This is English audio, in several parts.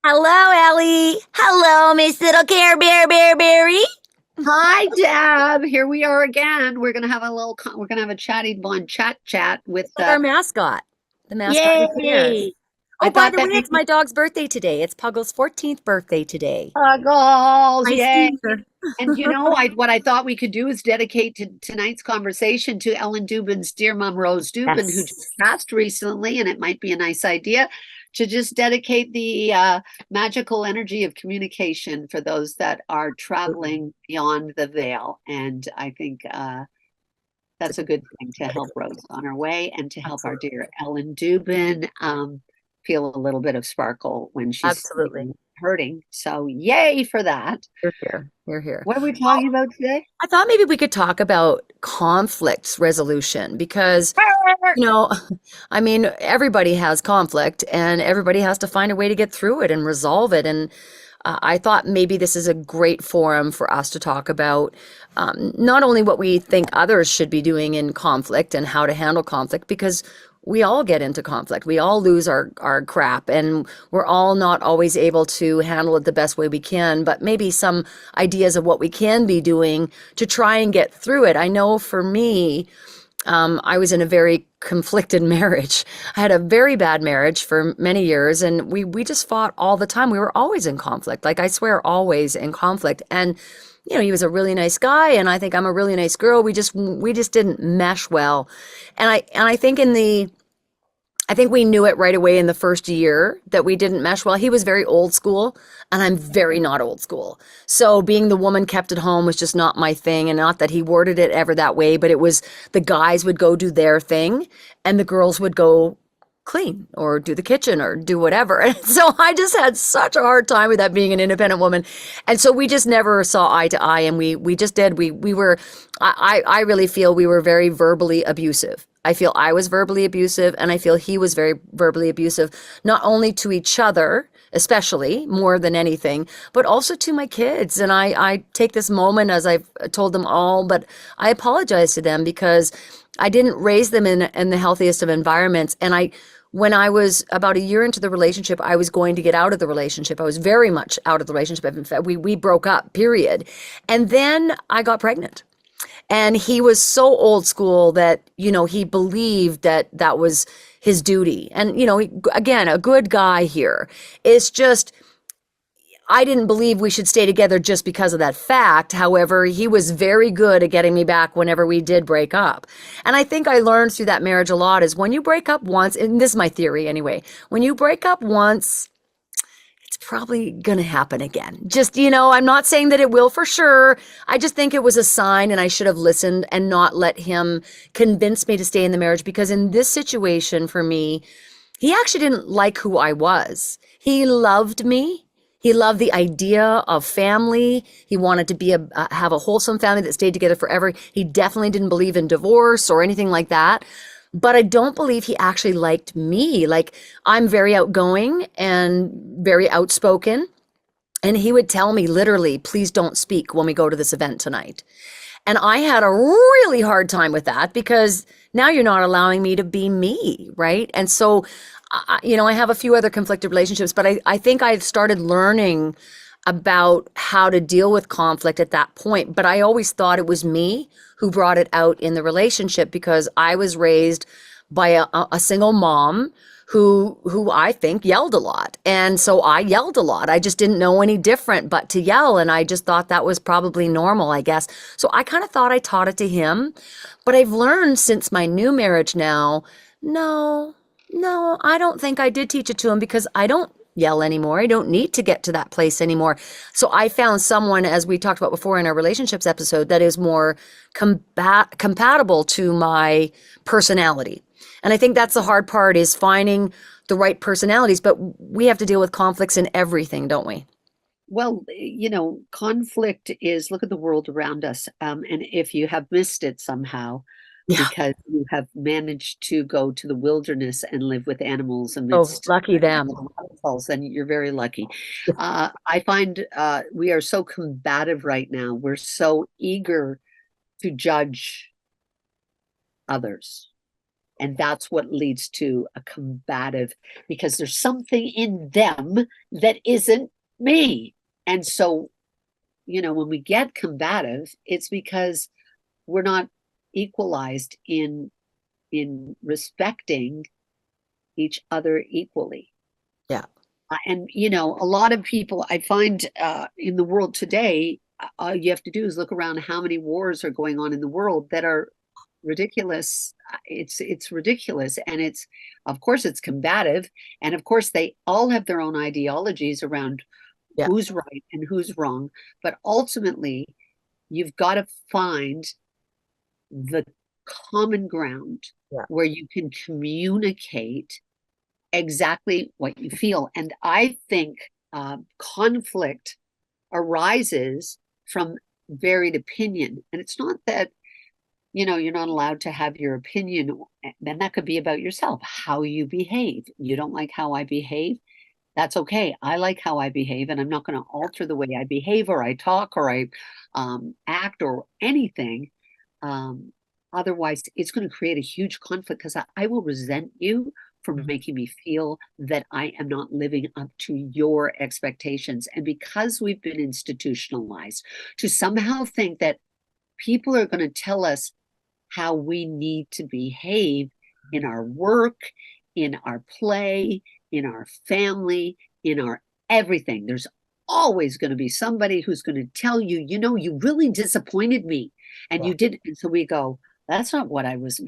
Hello, Ellie. Hello, Miss Little Care Bear Berry. Hi, Deb. Here we are again. We're gonna have we're gonna have a chatty one chat with Like our mascot. The mascot is here. Yay! I Oh, by thought the way, that it's maybe my dog's birthday today. It's Puggle's 14th birthday today. goals, I yay! see her. And what I thought we could do is dedicate tonight's conversation to Ellen Dubin's dear mom Rose Dubin, who just Yes. passed recently, and it might be a nice idea to just dedicate the magical energy of communication for those that are traveling beyond the veil. And I think that's a good thing to help Rose on her way and to help our Absolutely. dear Ellen Dubin feel a little bit of sparkle when she's Absolutely. hurting. So, yay for that. You're here. You're here. What are we Well, talking about today? I thought maybe we could talk about conflict resolution because, you know, I mean, everybody has conflict and everybody has to find a way to get through it and resolve it. And I thought maybe this is a great forum for us to talk about not only what we think others should be doing in conflict and how to handle conflict, because we all get into conflict. We all lose our crap and we're all not always able to handle it the best way we can, but maybe some ideas of what we can be doing to try and get through it. I know for me, I was in a very conflicted marriage. I had a very bad marriage for many years, and we just fought all the time. We were always in conflict. Like I swear, always in conflict. And he was a really nice guy, and I think I'm a really nice girl. We just didn't mesh well, and I think I think we knew it right away in the first year that we didn't mesh well. He was very old school, and I'm very not old school. So being the woman kept at home was just not my thing. And not that he worded it ever that way, but it was the guys would go do their thing, and the girls would go clean or do the kitchen or do whatever. And so I just had such a hard time with that being an independent woman. And so we just never saw eye to eye. And we just did. We were, I really feel we were very verbally abusive. I feel I was verbally abusive, and I feel he was very verbally abusive, not only to each other, especially more than anything, but also to my kids. And I take this moment, as I've told them all, but I apologize to them because I didn't raise them in the healthiest of environments. And when I was about a year into the relationship, I was going to get out of the relationship. I was very much out of the relationship. In fact, we broke up, period. And then I got pregnant. And he was so old school that, he believed that that was his duty. And, again, a good guy here. It's just, I didn't believe we should stay together just because of that fact. However, he was very good at getting me back whenever we did break up. And I think I learned through that marriage a lot is when you break up once, and this is my theory anyway, when you break up once, it's probably going to happen again. Just, I'm not saying that it will for sure. I just think it was a sign and I should have listened and not let him convince me to stay in the marriage, because in this situation for me, he actually didn't like who I was. He loved me. He loved the idea of family. He wanted to have a wholesome family that stayed together forever. He definitely didn't believe in divorce or anything like that. But I don't believe he actually liked me. Like, I'm very outgoing and very outspoken. And he would tell me literally, please don't speak when we go to this event tonight. And I had a really hard time with that because now you're not allowing me to be me, right? And so, I have a few other conflicted relationships, but I think I started learning about how to deal with conflict at that point. But I always thought it was me who brought it out in the relationship because I was raised by a single mom who I think yelled a lot. And so I yelled a lot. I just didn't know any different but to yell. And I just thought that was probably normal, I guess. So I kind of thought I taught it to him. But I've learned since my new marriage now, no, no, I don't think I did teach it to him because I don't yell anymore. I don't need to get to that place anymore. So I found someone, as we talked about before in our relationships episode, that is more compatible to my personality. And I think that's the hard part, is finding the right personalities, but we have to deal with conflicts in everything, don't we? Well, conflict is look at the world around us. And if you have missed it somehow, Yeah. because you have managed to go to the wilderness and live with animals Oh, amidst lucky them. waterfalls, then you're very lucky. I find we are so combative right now. We're so eager to judge others And that's what leads to a combative, because there's something in them that isn't me. And so, when we get combative, it's because we're not equalized in respecting each other equally. Yeah. And a lot of people I find in the world today, all you have to do is look around how many wars are going on in the world that are ridiculous. It's ridiculous, and it's, of course, it's combative, and of course they all have their own ideologies around Yeah. who's right and who's wrong. But ultimately, you've got to find the common ground Yeah. where you can communicate exactly what you feel. And I think conflict arises from varied opinion. And it's not that, you're not allowed to have your opinion, and that could be about yourself, how you behave. You don't like how I behave? That's okay. I like how I behave, and I'm not going to alter the way I behave or I talk or I act or anything. Otherwise, it's going to create a huge conflict, because I will resent you for making me feel that I am not living up to your expectations. And because we've been institutionalized to somehow think that people are going to tell us how we need to behave in our work, in our play, in our family, in our everything. There's always going to be somebody who's going to tell you, you really disappointed me, and you did. And so we go, that's not what I was,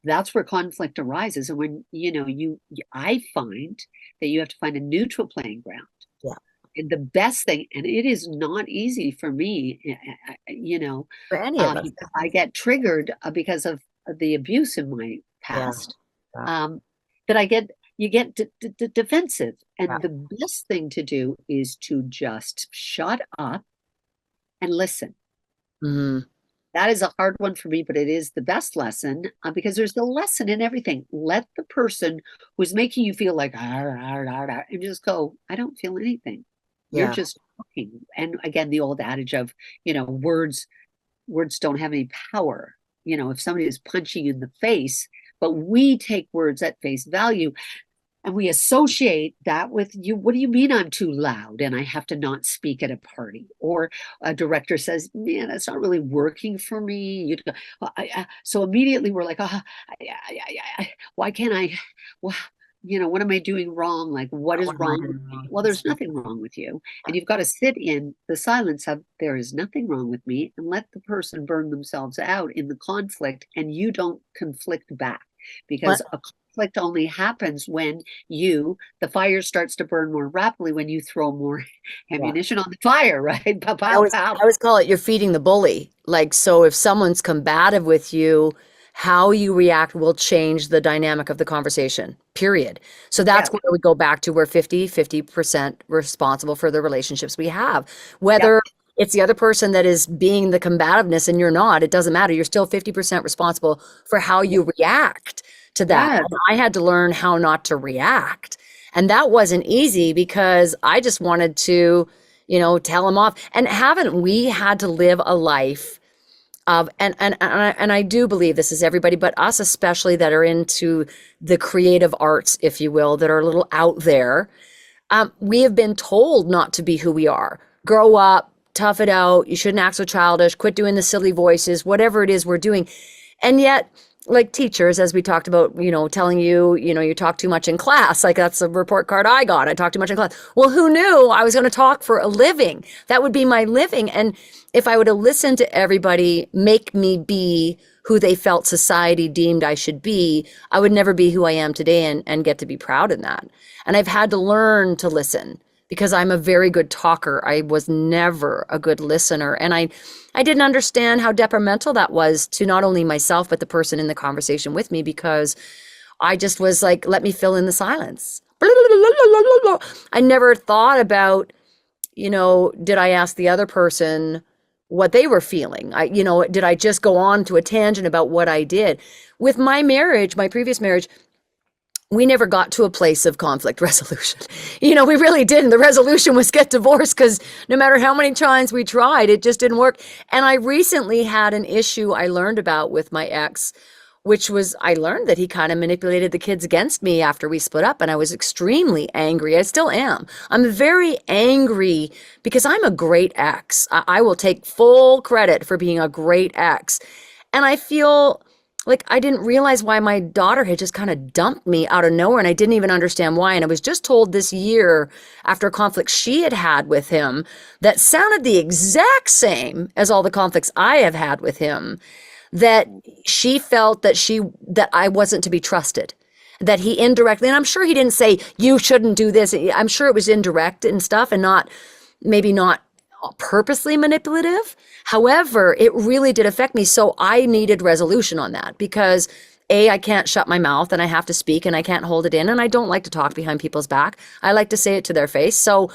that's where conflict arises. And when, I find that you have to find a neutral playing ground. Yeah. And the best thing, and it is not easy for me, For any of us. I get triggered because of the abuse in my past, Yeah. that you get defensive. And Yeah. the best thing to do is to just shut up and listen. Mhm. That is a hard one for me, but it is the best lesson, because there's the lesson in everything. Let the person who's making you feel like, and just go, I don't feel anything. You're Yeah. just talking. And again, the old adage of, words don't have any power. If somebody is punching you in the face, but we take words at face value, and we associate that with you. What do you mean I'm too loud and I have to not speak at a party? Or a director says, man, that's not really working for me. So immediately we're like, why can't I? Well, what am I doing wrong? Like, what is What am I wrong with doing me? wrong? Well, there's nothing wrong with you. And you've got to sit in the silence of, there is nothing wrong with me, and let the person burn themselves out in the conflict, and you don't conflict back, because What? a conflict only happens when the fire starts to burn more rapidly when you throw more Yeah. ammunition on the fire, right? Pow, I pow, always, pow. I always call it you're feeding the bully. Like, so if someone's combative with you, how you react will change the dynamic of the conversation, period. So Yeah, that's where we go back to we're 50% responsible for the relationships we have. yeah, Whether it's the other person that is being the combativeness and you're not, it doesn't matter. You're still 50% responsible for how yeah, you react to that. yeah, And I had to learn how not to react. And that wasn't easy because I just wanted to tell them off. And haven't we had to live a life of, and I do believe this is everybody, but us especially that are into the creative arts, if you will, that are a little out there. We have been told not to be who we are. Grow up, tough it out. You shouldn't act so childish. Quit doing the silly voices, whatever it is we're doing. And yet, like teachers, as we talked about, telling you, you talk too much in class. Like that's a report card I got. I talk too much in class. Well, who knew I was going to talk for a living? That would be my living. And if I would have listened to everybody make me be who they felt society deemed I should be, I would never be who I am today and get to be proud in that. And I've had to learn to listen because I'm a very good talker. I was never a good listener. And I didn't understand how detrimental that was to not only myself, but the person in the conversation with me, because I just was like, let me fill in the silence. I never thought about, did I ask the other person what they were feeling? Did I just go on to a tangent about what I did? With my marriage, my previous marriage, we never got to a place of conflict resolution. We really didn't. The resolution was get divorced because no matter how many times we tried, it just didn't work. And I recently had an issue I learned about with my ex which was, I learned that he kind of manipulated the kids against me after we split up, and I was extremely angry. I still am. I'm very angry because I'm a great ex. I will take full credit for being a great ex. And I feel like I didn't realize why my daughter had just kind of dumped me out of nowhere, and I didn't even understand why. And I was just told this year, after a conflict she had had with him that sounded the exact same as all the conflicts I have had with him, that she felt that I wasn't to be trusted, that he indirectly, and I'm sure he didn't say you shouldn't do this. I'm sure it was indirect and stuff, and not, maybe not purposely manipulative. However, it really did affect me. So I needed resolution on that because A, I can't shut my mouth and I have to speak and I can't hold it in. And I don't like to talk behind people's back. I like to say it to their face. So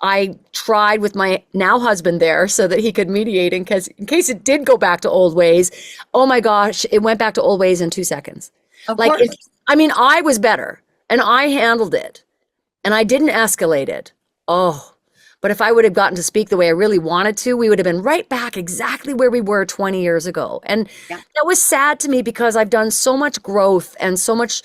I tried with my now husband there so that he could mediate in case it did go back to old ways. Oh my gosh, it went back to old ways in 2 seconds. Of Like, course. I mean, I was better and I handled it and I didn't escalate it. Oh, but if I would have gotten to speak the way I really wanted to, we would have been right back exactly where we were 20 years ago. And Yeah. that was sad to me because I've done so much growth and so much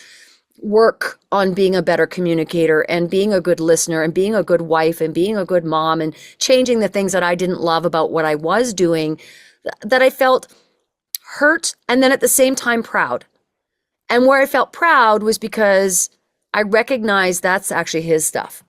work on being a better communicator and being a good listener and being a good wife and being a good mom and changing the things that I didn't love about what I was doing, that I felt hurt and then at the same time proud. And where I felt proud was because I recognized that's actually his stuff.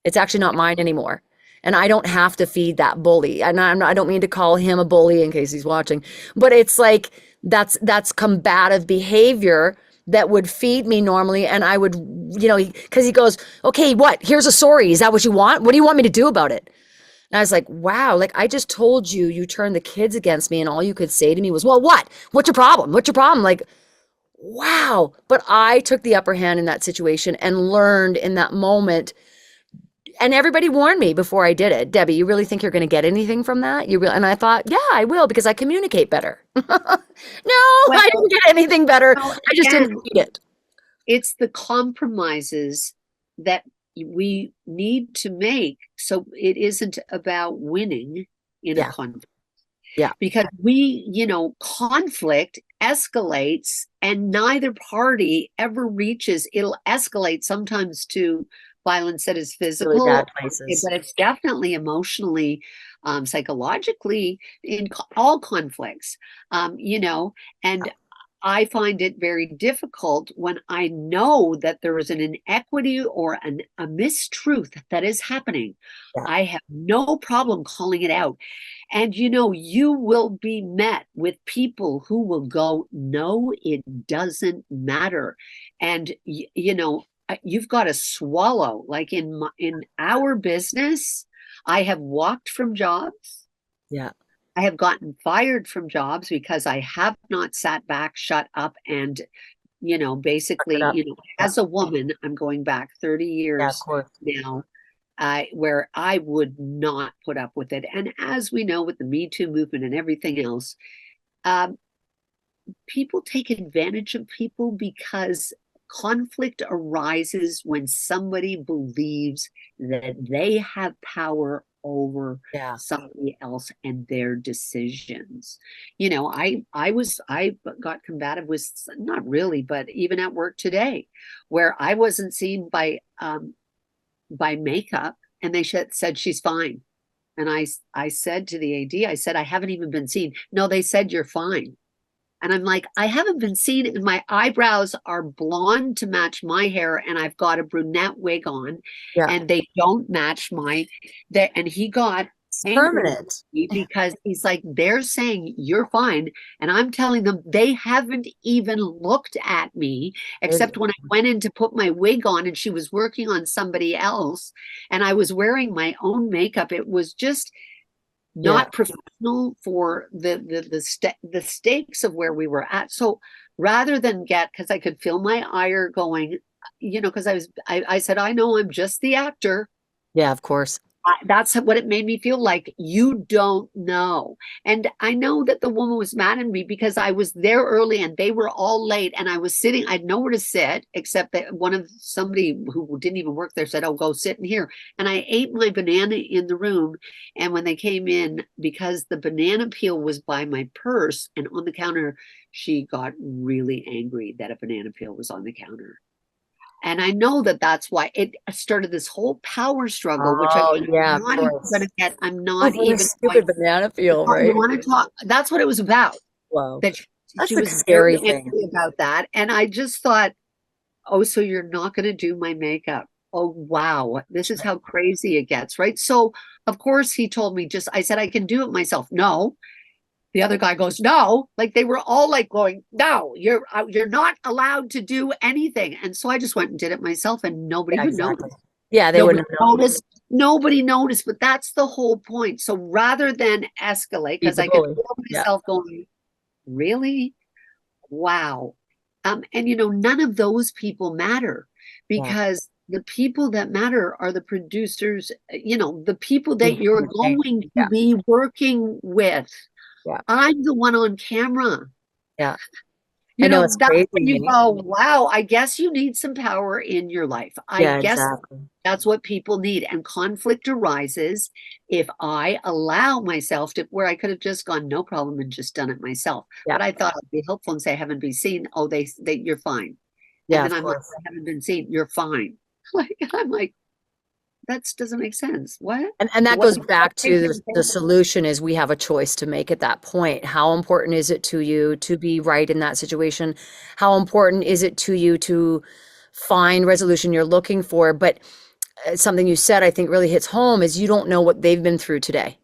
It's actually not mine anymore. And I don't have to feed that bully. And I don't mean to call him a bully in case he's watching, but it's like that's combative behavior that would feed me normally. And I would, because he goes, okay, what? Here's a story. Is that what you want? What do you want me to do about it? And I was like, wow, like I just told you, you turned the kids against me, and all you could say to me was, well, what? What's your problem? What's your problem? Like, wow. But I took the upper hand in that situation and learned in that moment. And everybody warned me before I did it. Debbie, you really think you're going to get anything from that? And I thought, yeah, I will because I communicate better. No, Well, I didn't get anything better. no, I just again, didn't read it. it's the compromises that we need to make. So it isn't about winning in a Yeah. conflict. Yeah. Because conflict escalates and neither party ever reaches, it'll escalate sometimes to violence that is Really physical, bad places. but it's definitely emotionally, psychologically in all conflicts, and I find it very difficult when I know that there is an inequity or a mistruth that is happening. Yeah. I have no problem calling it out. And you will be met with people who will go, no, it doesn't matter. And you've got to swallow. Like in our business, I have walked from jobs. Yeah. I have gotten fired from jobs because I have not sat back, shut up, and basically, as a woman, I'm going back 30 Yeah, of years course. now, where I would not put up with it. And as we know, with the Me Too movement and everything else, people take advantage of people because conflict arises when somebody believes that they have power over Yeah. somebody else and their decisions. I got combative with, not really, but even at work today, where I wasn't seen by makeup, and they said she's fine. And I said to the AD, I said, I haven't even been seen. No, they said you're fine. And I'm like, I haven't been seen, and my eyebrows are blonde to match my hair, and I've got a brunette wig on, Yeah. and they don't match and he got It's angry permanent. with me because he's like, they're saying you're fine, and I'm telling them they haven't even looked at me except when I went in to put my wig on and she was working on somebody else and I was wearing my own makeup. It was just not professional for the stakes of where we were at. So rather than because I could feel my ire going, because I said, I know I'm just the actor. Yeah, of course. That's what it made me feel like. You don't know. And I know that the woman was mad at me because I was there early and they were all late and I was sitting, I had nowhere to sit except that somebody who didn't even work there said, oh, go sit in here. And I ate my banana in the room. And when they came in, because the banana peel was by my purse and on the counter, she got really angry that a banana peel was on the counter. And I know that that's why it started this whole power struggle, which I'm Oh, yeah, of not even going course. to get. I'm not Over a even going. stupid banana peel, You right? want to talk? That's what it was about. Wow. That That's she the was very scary thing. angry about that, and I just thought, oh, so you're not going to do my makeup? Oh, wow, this is how crazy it gets, right? So, of course, he told me just. I said I can do it myself. No, the other guy goes, no, like they were all like going, no, you're not allowed to do anything. And so I just went and did it myself and nobody Yeah, would exactly. notice. Yeah, they Nobody wouldn't have known. noticed. Nobody noticed, but that's the whole point. So rather than escalate, Be because the I could bully. feel Yeah. myself going, really? Wow. And none of those people matter Yeah. because the people that matter are the producers, the people that Being you're entertained. going to Yeah. be working with. Yeah. I'm the one on camera. Yeah. I know it's That's crazy, when you hey? go, wow, I guess you need some power in your life. I Yeah, guess exactly. that's what people need. And conflict arises if I allow myself to, where I could have just gone, no problem, and just done it myself. Yeah. But I thought I'd be helpful and say, I haven't been seen. Oh, you're fine. And Yeah, then of I'm like, course. I haven't been seen. You're fine. Like, I'm like, that doesn't make sense. What? And that What? goes back to the solution is we have a choice to make at that point. How important is it to you to be right in that situation? How important is it to you to find resolution you're looking for? But something you said I think really hits home is you don't know what they've been through today.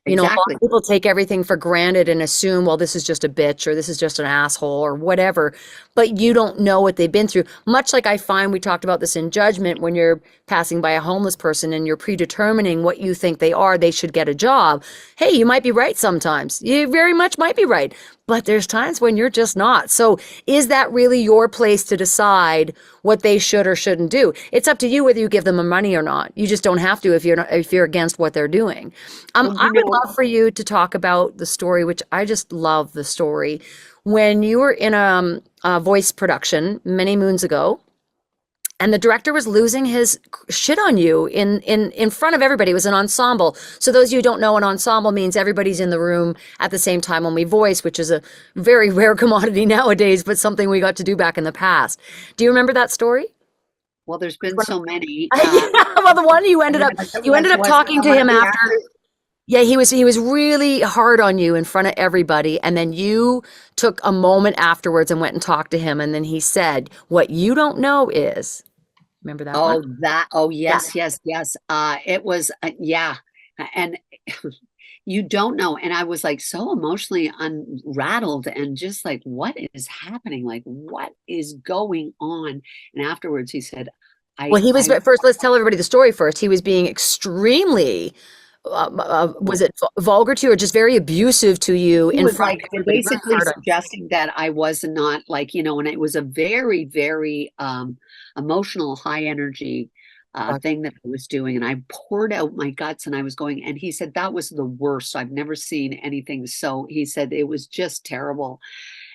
You know, a lot Exactly. of people take everything for granted and assume, well, this is just a bitch or this is just an asshole or whatever, but you don't know what they've been through. Much like I find we talked about this in judgment when you're passing by a homeless person and you're predetermining what you think they are, they should get a job. Hey, you might be right sometimes. You very much might be right, but there's times when you're just not. So is that really your place to decide what they should or shouldn't do? It's up to you whether you give them the money or not. You just don't have to if you're against what they're doing. Well, I would love for you to talk about the story, which I just love the story. When you were in a voice production many moons ago, and the director was losing his shit on you in front of everybody. It was an ensemble. So those of you who don't know, an ensemble means everybody's in the room at the same time when we voice, which is a very rare commodity nowadays, but something we got to do back in the past. Do you remember that story? well, there's been so many. Yeah, well, the one you ended up Was talking to one of him the after. actors. Yeah, he was really hard on you in front of everybody, and then you took a moment afterwards and went and talked to him, and then he said, "What you don't know is," remember that one? Oh, Yeah. yes, yes, yes. It was, yeah. And you don't know. And I was like so emotionally unrattled and just like, what is happening? Like, what is going on? And afterwards he said, Well, he was I first. Let's tell everybody the story first. He was being extremely, was it vulgar to you, or just very abusive to you He in was front like of everybody? Really basically hard on you. suggesting that I was not like, and it was a very, very emotional, high energy thing that I was doing. And I poured out my guts and I was going, and he said that was the worst. I've never seen anything. So he said it was just terrible.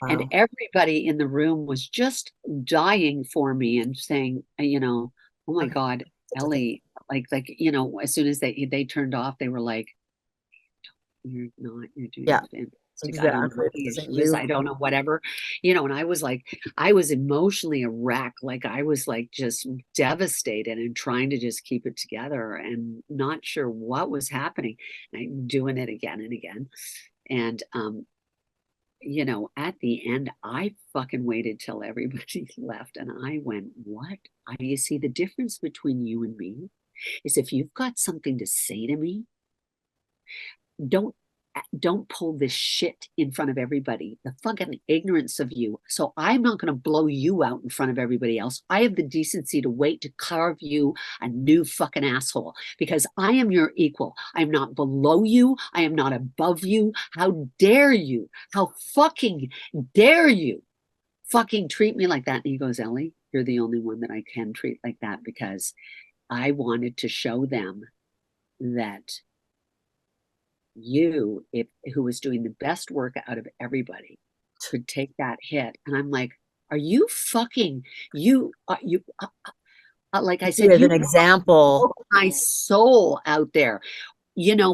And Wow. everybody in the room was just dying for me and saying, oh my Okay. God, That's okay. Ellie, as soon as they turned off, they were like, you're not, you're doing Yeah, fantastic. I don't know exactly. what This the isn't issue is. you. I don't know, whatever, and I was like, I was emotionally a wreck. Like I was like just devastated and trying to just keep it together and not sure what was happening. And I'm doing it again and again. And at the end, I fucking waited till everybody left and I went, what? You see, the difference between you and me is if you've got something to say to me, don't don't pull this shit in front of everybody. The fucking ignorance of you. So I'm not going to blow you out in front of everybody else. I have the decency to wait to carve you a new fucking asshole because I am your equal. I'm not below you. I am not above you. How dare you? How fucking dare you fucking treat me like that? And he goes, Ellie, you're the only one that I can treat like that because I wanted to show them that you, if who was doing the best work out of everybody, could take that hit. And I'm like, are you fucking you like I You said, as you an example. broke my soul out there.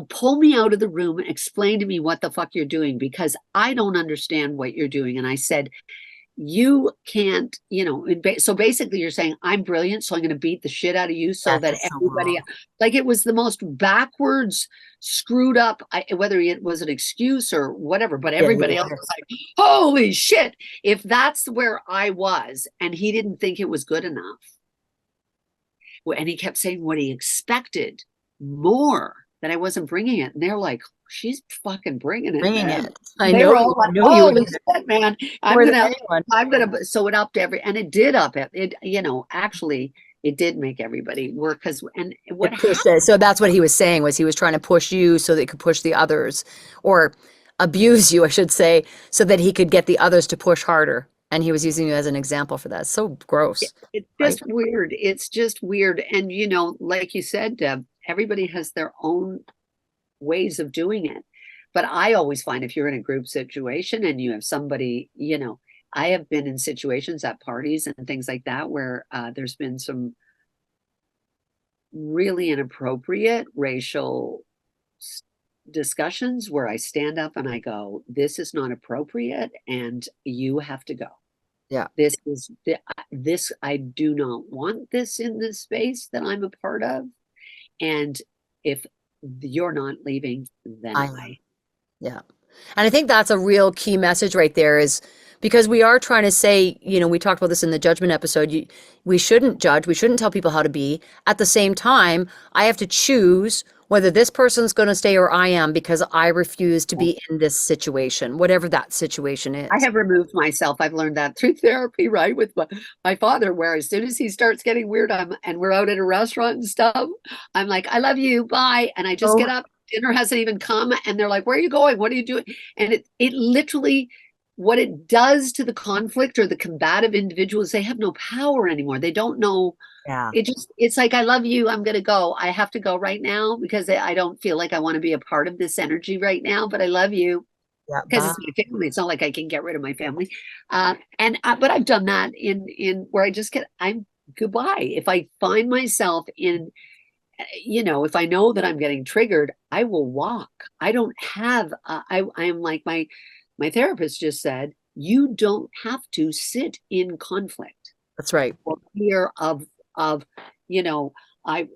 Pull me out of the room and explain to me what the fuck you're doing because I don't understand what you're doing. And I said, you can't, so basically you're saying I'm brilliant, so I'm going to beat the shit out of you so That that is so everybody, wrong. like it was the most backwards, screwed up, whether it was an excuse or whatever, but Yeah, yeah, everybody else was like, holy shit. If that's where I was and he didn't think it was good enough, and he kept saying what he expected more, that I wasn't bringing it. And they're like, she's fucking bringing it, bringing man. it. I They know were you. all I like, know you would holy shit, man. more than anyone. So it upped and it did up it, actually it did make everybody work because, and what It pushed happened? it. So that's what he was saying was he was trying to push you so that he could push the others, or abuse you, I should say, so that he could get the others to push harder. And he was using you as an example for that. It's so gross, It's right? just weird. It's just weird. And, like you said, Deb, everybody has their own ways of doing it. But I always find if you're in a group situation and you have somebody, I have been in situations at parties and things like that where there's been some really inappropriate racial discussions where I stand up and I go, this is not appropriate and you have to go. Yeah, This I do not want this in this space that I'm a part of. And if you're not leaving, then I am. I. Yeah. And I think that's a real key message right there is because we are trying to say, we talked about this in the judgment episode. We shouldn't judge. We shouldn't tell people how to be. At the same time, I have to choose whether this person's going to stay or I am because I refuse to be in this situation, whatever that situation I is. have removed myself. I've learned that through therapy, right? With my father, where as soon as he starts getting weird, and we're out at a restaurant and stuff, I'm like, I love you, bye. And I just Oh, get up, dinner hasn't even come, and they're like, where are you going? What are you doing? And it literally, what it does to the conflict or the combative individuals, they have no power anymore. They don't know. yeah. It's like, I love you. I'm going to go. I have to go right now because I don't feel like I want to be a part of this energy right now, but I love you Yeah. because Bye. it's my family. It's not like I can get rid of my family. But I've done that in where I just I'm goodbye. If I find myself in, if I know that I'm getting triggered, I will walk. I don't have, I am like my therapist just said, you don't have to sit in conflict That's right. or fear of, you know, I'm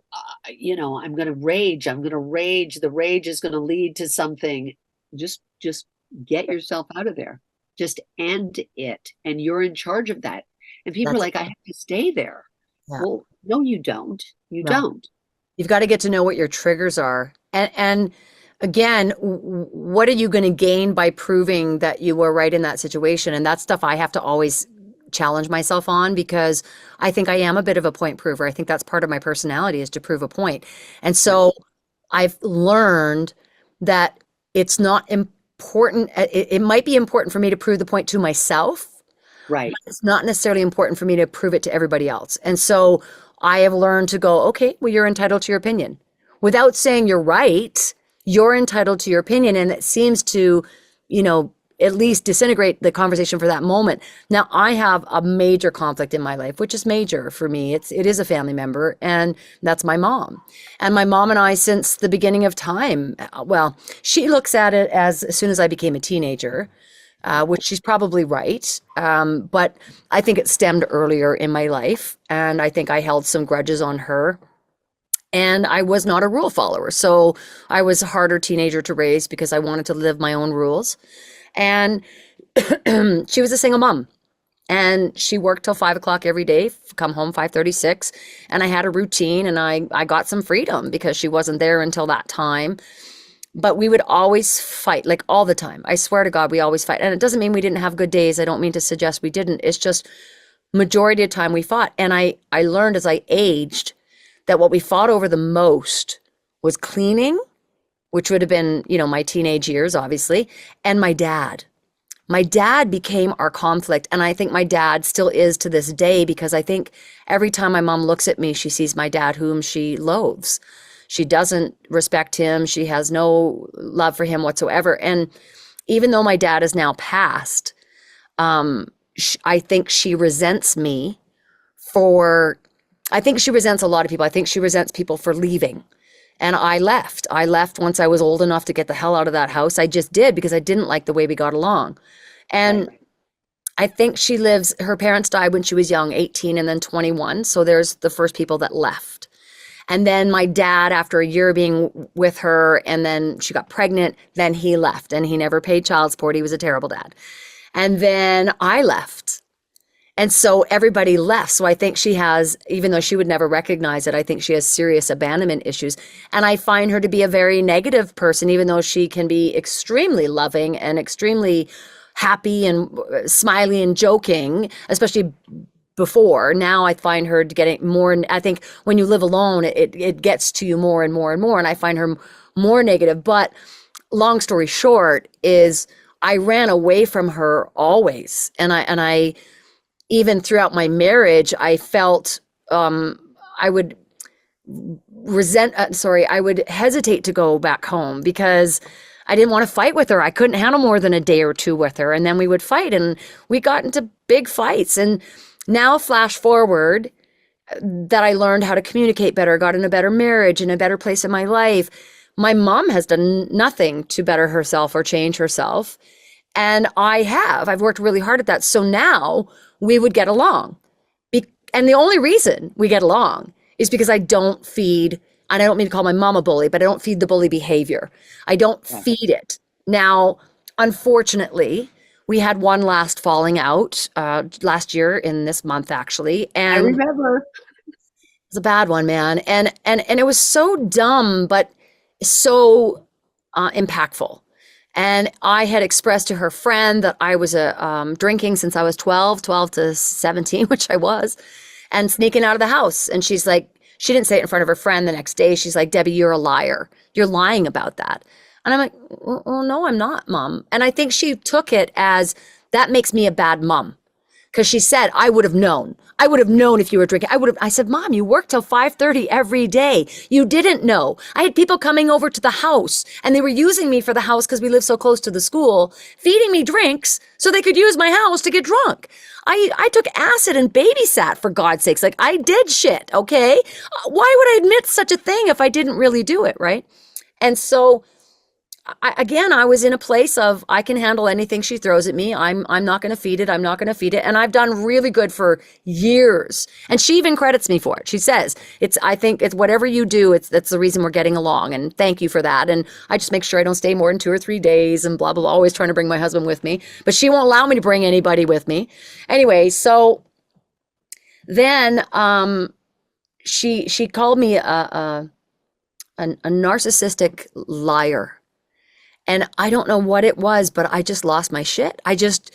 going to rage. I'm going to rage. The rage is going to lead to something. Just get yourself out of there. Just end it. And you're in charge of that. And people are That's like, I have to stay there. yeah. Well, no, you don't. You No. don't. You've got to get to know what your triggers are. And again, what are you going to gain by proving that you were right in that situation? And that's stuff I have to always challenge myself on because I think I am a bit of a point prover. I think that's part of my personality is to prove a point. And Yeah. so I've learned that it's not important. It might be important for me to prove the point to myself, Right. it's not necessarily important for me to prove it to everybody else. And so I have learned to go, okay, well, you're entitled to your opinion. Without saying you're right, you're entitled to your opinion. And it seems to, at least disintegrate the conversation for that moment. Now, I have a major conflict in my life, which is major for me. It is a family member, and that's my mom. And my mom and I, since the beginning of time, well, she looks at it as soon as I became a teenager, which she's probably right. But I think it stemmed earlier in my life. And I think I held some grudges on her. And I was not a rule follower. So I was a harder teenager to raise because I wanted to live my own rules. And she was a single mom. And she worked till 5 o'clock every day, come home 5:36. And I had a routine and I got some freedom because she wasn't there until that time. But we would always fight, like all the time. I swear to God, we always fight. And it doesn't mean we didn't have good days. I don't mean to suggest we didn't. It's just majority of the time we fought. And I learned as I aged that what we fought over the most was cleaning, which would have been, my teenage years, obviously, and my dad. My dad became our conflict. And I think my dad still is to this day because I think every time my mom looks at me, she sees my dad, whom she loathes. She doesn't respect him. She has no love for him whatsoever. And even though my dad is now passed, I think she resents me for, I think she resents a lot of people. I think she resents people for leaving. And I left. I left once I was old enough to get the hell out of that house. I just did because I didn't like the way we got along. And Right. I think she lives, her parents died when she was young, 18 and then 21. So there's the first people that left. And then my dad, after a year being with her, and then she got pregnant, then he left and he never paid child support. He was a terrible dad. And then I left. And so everybody left. So I think she has, even though she would never recognize it, I think she has serious abandonment issues. And I find her to be a very negative person, even though she can be extremely loving and extremely happy and smiley and joking, especially before. Now I find her getting more, and I think when you live alone, it gets to you more and more and more. And I find her more negative. But long story short is I ran away from her always. And I even throughout my marriage, I felt I would I would hesitate to go back home because I didn't want to fight with her. I couldn't handle more than a day or two with her. And then we would fight and we got into big fights. And now, flash forward, that I learned how to communicate better, got in a better marriage, in a better place in my life. My mom has done nothing to better herself or change herself. And I have. I've worked really hard at that. So now we would get along. And the only reason we get along is because I don't feed, and I don't mean to call my mom a bully, but I don't feed the bully behavior. I don't feed it. Now, unfortunately, we had one last falling out last year in this month, actually. I And it remember. was a bad one, man. And it was so dumb, but so impactful. And I had expressed to her friend that I was drinking since I was 12 to 17, which I was, and sneaking out of the house. And she's like, she didn't say it in front of her friend the next day. She's like, Debbie, you're a liar. You're lying about that. And I'm like, well, no, I'm not, Mom. And I think she took it as that makes me a bad mom. Because she said, I would have known. I would have known if you were drinking. I said, Mom, you work till 5:30 every day. You didn't know. I had people coming over to the house and they were using me for the house because we live so close to the school, feeding me drinks so they could use my house to get drunk. I took acid and babysat, for God's sakes. Like, I did shit, okay? Why would I admit such a thing if I didn't really do it, right? And so I was in a place of I can handle anything she throws at me. I'm not going to feed it. I'm not going to feed it. And I've done really good for years. And she even credits me for it. She says, I think it's whatever you do, that's the reason we're getting along. And thank you for that. And I just make sure I don't stay more than 2 or 3 days and blah, blah, blah, always trying to bring my husband with me. But she won't allow me to bring anybody with me. Anyway, so then she called me a narcissistic liar. And I don't know what it was, but I just lost my shit. I just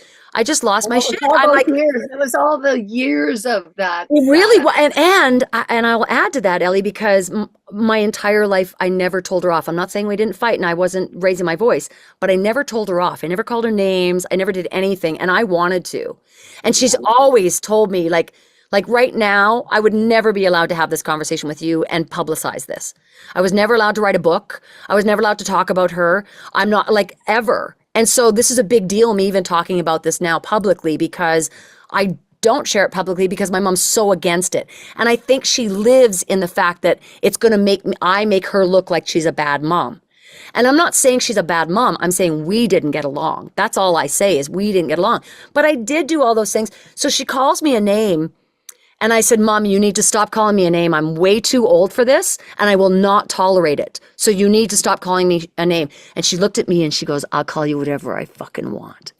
lost my shit. I'm like, It was all the years of that. really? And I'll add to that, Ellie, because my entire life I never told her off. I'm not saying we didn't fight and I wasn't raising my voice, but I never told her off. I never called her names. I never did anything, and I wanted to. And she's always told me, like right now, I would never be allowed to have this conversation with you and publicize this. I was never allowed to write a book. I was never allowed to talk about her. I'm not, like, ever. And so this is a big deal, me even talking about this now publicly, because I don't share it publicly because my mom's so against it. And I think she lives in the fact that it's going to I make her look like she's a bad mom. And I'm not saying she's a bad mom. I'm saying we didn't get along. That's all I say is we didn't get along. But I did do all those things. So she calls me a name. And I said, Mom, you need to stop calling me a name. I'm way too old for this, and I will not tolerate it. So you need to stop calling me a name. And she looked at me and she goes, I'll call you whatever I fucking want.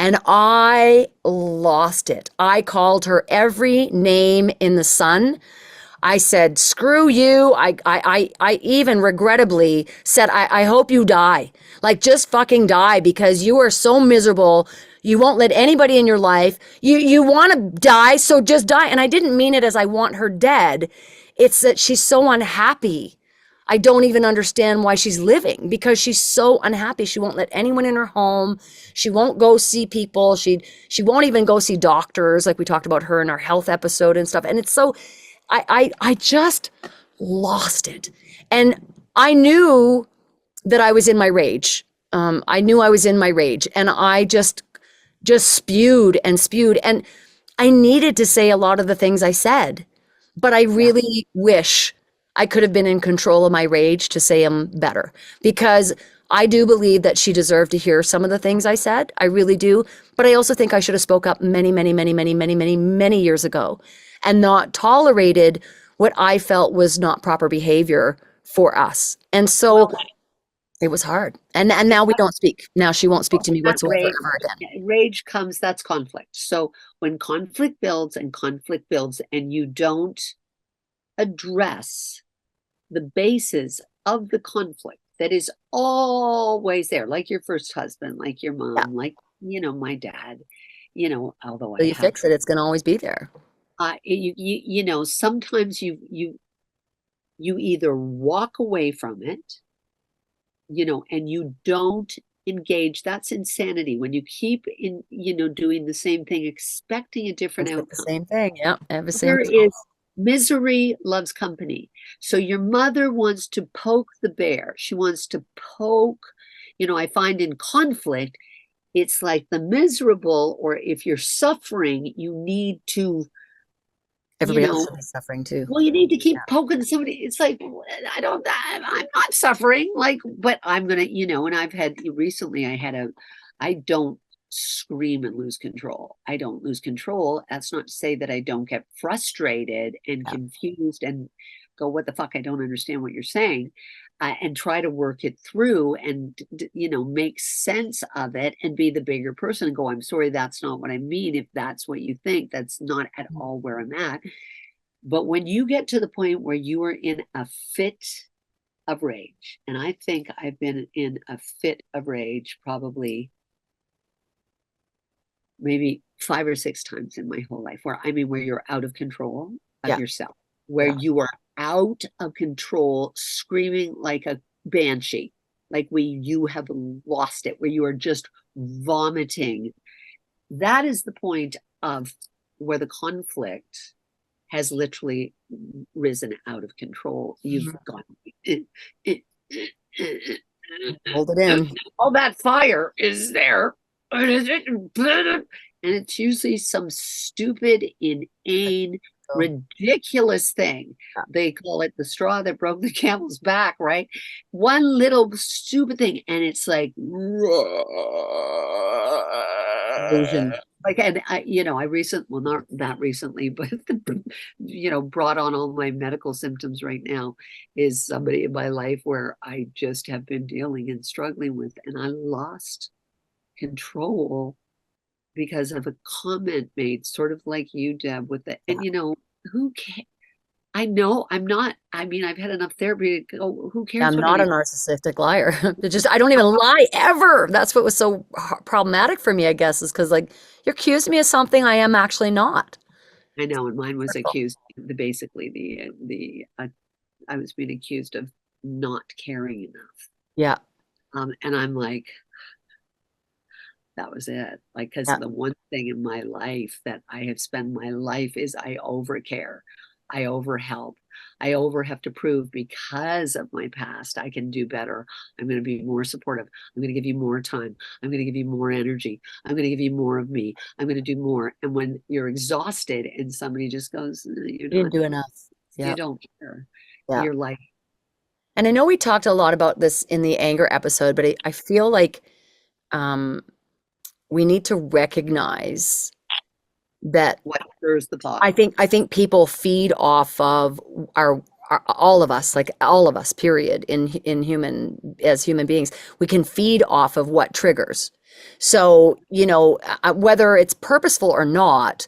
And I lost it. I called her every name in the sun. I said, screw you. I even regrettably said, I hope you die. Like, just fucking die, because you are so miserable. You won't let anybody in your life. You want to die, so just die. And I didn't mean it as I want her dead. It's that she's so unhappy. I don't even understand why she's living, because she's so unhappy. She won't let anyone in her home. She won't go see people. She won't even go see doctors, like we talked about her in our health episode and stuff. And it's so, I just lost it. And I knew that I was in my rage. I knew I was in my rage, and I just spewed and spewed. And I needed to say a lot of the things I said, but I Yeah. really wish I could have been in control of my rage to say them better, because I do believe that she deserved to hear some of the things I said. I really do. But I also think I should have spoke up many, many, many, many, many, many, many years ago and not tolerated what I felt was not proper behavior for us. And Well, so it was hard. And now we don't speak. Now she won't speak to me that whatsoever rage, ever again. rage comes, that's conflict. So when conflict builds and you don't address the basis of the conflict that is always there, like your first husband, like your Yeah. mom, like, my dad, although Till I you have, fix it, it's gonna always be there. sometimes you either walk away from it, and you don't engage. That's insanity. When you keep doing the same thing, expecting a different It's like the outcome. same thing. Yeah. I have the same There result. is misery loves company. So your mother wants to poke the bear. She wants to poke, I find in conflict, it's like the miserable, or if you're suffering, you need to, you Everybody else know, should be suffering too. well, you need to Yeah. keep poking somebody. It's like, I'm not suffering, like, but I'm gonna, and I've had recently, I don't scream and lose control. I don't lose control. That's not to say that I don't get frustrated and Yeah. confused and go, what the fuck? I don't understand what you're saying. And try to work it through and, make sense of it and be the bigger person and go, I'm sorry, that's not what I mean. If that's what you think, that's not at all where I'm at. But when you get to the point where you are in a fit of rage, and I think I've been in a fit of rage probably maybe 5 or 6 times in my whole life, where you're out of control of Yeah. yourself, where Yeah. you are out of control, screaming like a banshee, like you have lost it, where you are just vomiting. That is the point of where the conflict has literally risen out of control. You've Mhm. gone, Hold it in. all that fire is there. And it's usually some stupid, inane, So, ridiculous thing. yeah. They call it the straw that broke the camel's back, right? One little stupid thing, and it's like, Illusion. and I recently, well, not that recently, but brought on all my medical symptoms right now is somebody in my life where I just have been dealing and struggling with, and I lost control because of a comment made, sort of like you, Deb, with the, and who cares? I know I'm not, I've had enough therapy to go, who Yeah, cares I'm what not a any, narcissistic liar. It just, I don't even lie ever. That's what was so problematic for me, I guess, is because like you're accusing me of something I am actually not. I know, and mine was Hurtful. accused, basically I was being accused of not caring enough. Yeah. And I'm like, that was it. Like, because Yeah. the one thing in my life that I have spent my life is I overcare, I overhelp, I over have to prove because of my past I can do better. I'm going to be more supportive. I'm going to give you more time. I'm going to give you more energy. I'm going to give you more of me. I'm going to do more. And when you're exhausted and somebody just goes, you're You didn't not, do enough. you Yeah. don't care. Yeah. You're like, And I know we talked a lot about this in the anger episode, but I feel like um, we need to recognize that what stirs the pot? I think people feed off of our all of us, like all of us, period, in human as human beings. We can feed off of what triggers. So, whether it's purposeful or not,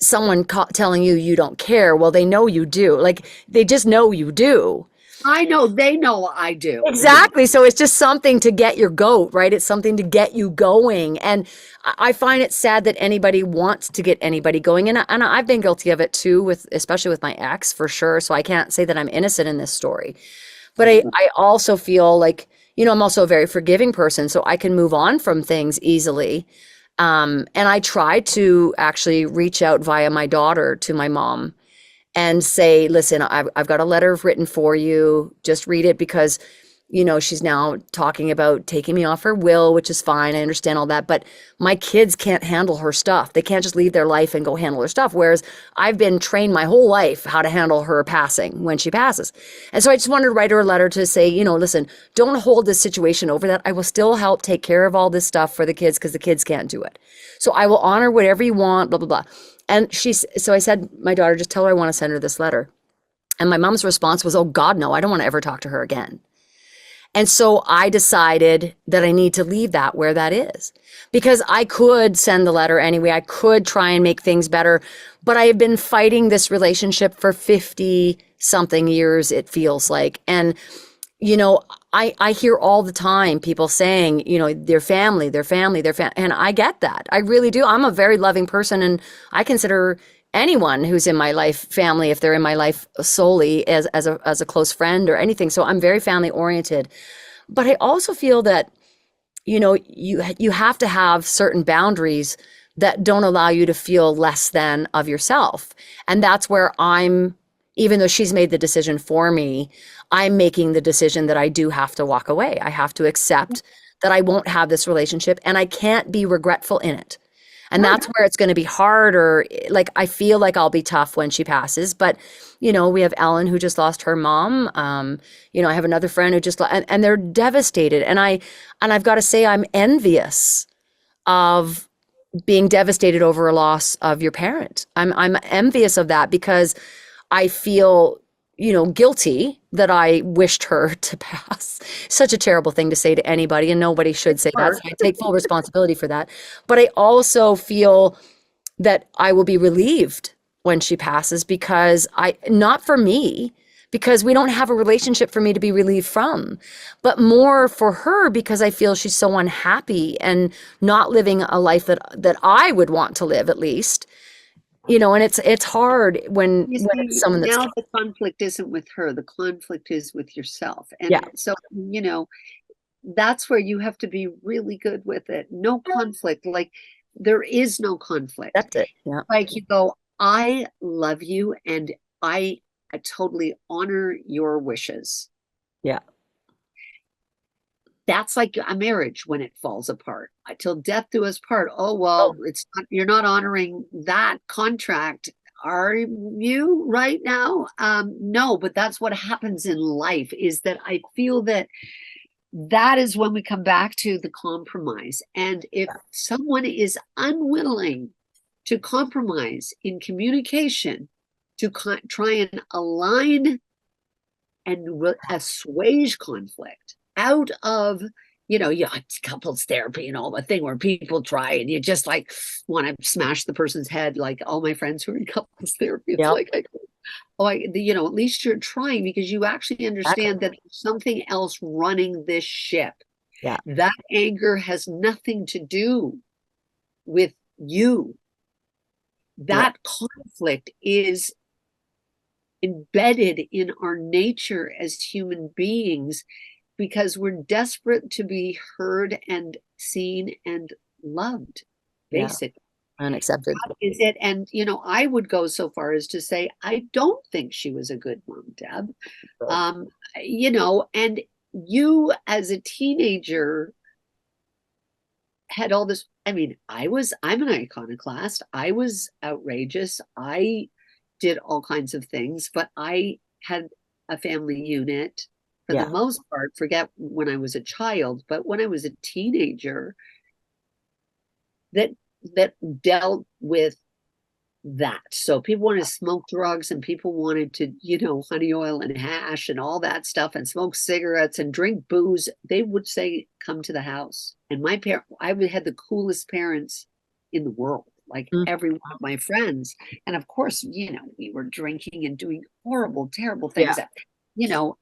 someone telling you you don't care, well, they know you do. Like they just know you do. I know, they know I do. Exactly. So it's just something to get your goat, right? It's something to get you going. And I find it sad that anybody wants to get anybody going. And I've been guilty of it too, especially with my ex for sure. So I can't say that I'm innocent in this story. But I also feel like, I'm also a very forgiving person, so I can move on from things easily. And I try to actually reach out via my daughter to my mom and say, listen, I've got a letter written for you. Just read it because, she's now talking about taking me off her will, which is fine. I understand all that. But my kids can't handle her stuff. They can't just leave their life and go handle her stuff. Whereas I've been trained my whole life how to handle her passing when she passes. And so I just wanted to write her a letter to say, listen, don't hold this situation over that. I will still help take care of all this stuff for the kids because the kids can't do it. So I will honor whatever you want, blah, blah, blah. And so I said, my daughter, just tell her I want to send her this letter. And my mom's response was, oh God, no, I don't want to ever talk to her again. And so I decided that I need to leave that where that is, because I could send the letter anyway. I could try and make things better, but I have been fighting this relationship for 50 something years, it feels like. And, I hear all the time people saying, their family, and I get that. I really do. I'm a very loving person, and I consider anyone who's in my life family if they're in my life solely as a close friend or anything. So I'm very family oriented. But I also feel that, you have to have certain boundaries that don't allow you to feel less than of yourself. And that's where even though she's made the decision for me, I'm making the decision that I do have to walk away. I have to accept that I won't have this relationship and I can't be regretful in it. And that's where it's going to be hard, or like, I feel like I'll be tough when she passes. But, we have Ellen who just lost her mom. I have another friend who just, and they're devastated. And I've got to say, I'm envious of being devastated over a loss of your parent. I'm envious of that because I feel, guilty that I wished her to pass. Such a terrible thing to say to anybody, and nobody should say that. So I take full responsibility for that. But I also feel that I will be relieved when she passes because not for me, because we don't have a relationship for me to be relieved from, but more for her because I feel she's so unhappy and not living a life that I would want to live, at least. And it's hard when it's someone that's now the conflict isn't with her, the conflict is with yourself. And yeah, so, that's where you have to be really good with it. No conflict. Like, there is no conflict. that's it. Yeah, Like, you go, I love you and I totally honor your wishes. yeah, That's like a marriage when it falls apart. Till death do us part. Oh oh well, it's not, you're not honoring that contract, are you right now? No, but that's what happens in life, is that I feel that is when we come back to the compromise. And if someone is unwilling to compromise in communication, to try and align and assuage conflict out of, couples therapy and all the thing where people try and you just like want to smash the person's head. Like all my friends who are in couples therapy, it's yeah, like, at least you're trying because you actually understand exactly. that there's something else running this ship. Yeah, That anger has nothing to do with you. yeah, That conflict is embedded in our nature as human beings because we're desperate to be heard and seen and loved, yeah, basically. unaccepted. That is it. And, I would go so far as to say, I don't think she was a good mom, Deb. And you as a teenager had all this. I mean, I'm an iconoclast. I was outrageous. I did all kinds of things, but I had a family unit for the Yeah, most part. Forget when I was a child, but when I was a teenager, that dealt with that. So people wanted to smoke drugs and people wanted to, honey oil and hash and all that stuff and smoke cigarettes and drink booze. They would say, come to the house. And I had the coolest parents in the world, like mm, every one of my friends. And of course, we were drinking and doing horrible, terrible yeah, things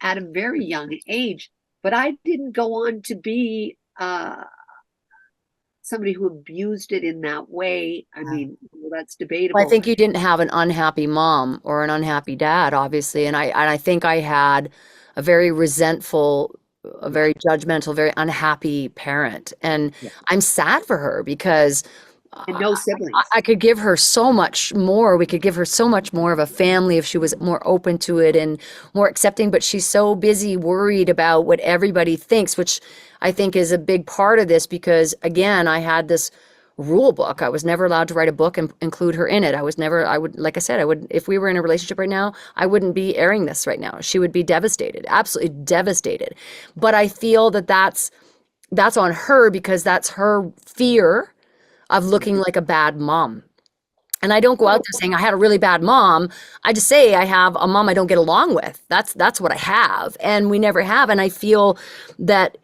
at a very young age. But I didn't go on to be somebody who abused it in that way. I yeah. mean, that's Well, I debatable. think you didn't have an unhappy mom or an unhappy dad, obviously, and I think I had a very resentful, a Yeah. very judgmental, very unhappy parent, and Yeah. I'm sad for her because And no siblings. I could give her so much more. We could give her so much more of a family if she was more open to it and more accepting, but she's so busy worried about what everybody thinks, which I think is a big part of this because, again, I had this rule book. I was never allowed to write a book and include her in it. I was never, I would, like I said, I would, if we were in a relationship right now, I wouldn't be airing this right now. She would be devastated, absolutely devastated. But I feel that that's on her because that's her fear of looking like a bad mom. And I don't go out Oh, there saying I had a really bad mom. I just say I have a mom I don't get along with. That's what I have, and we never have. And I feel that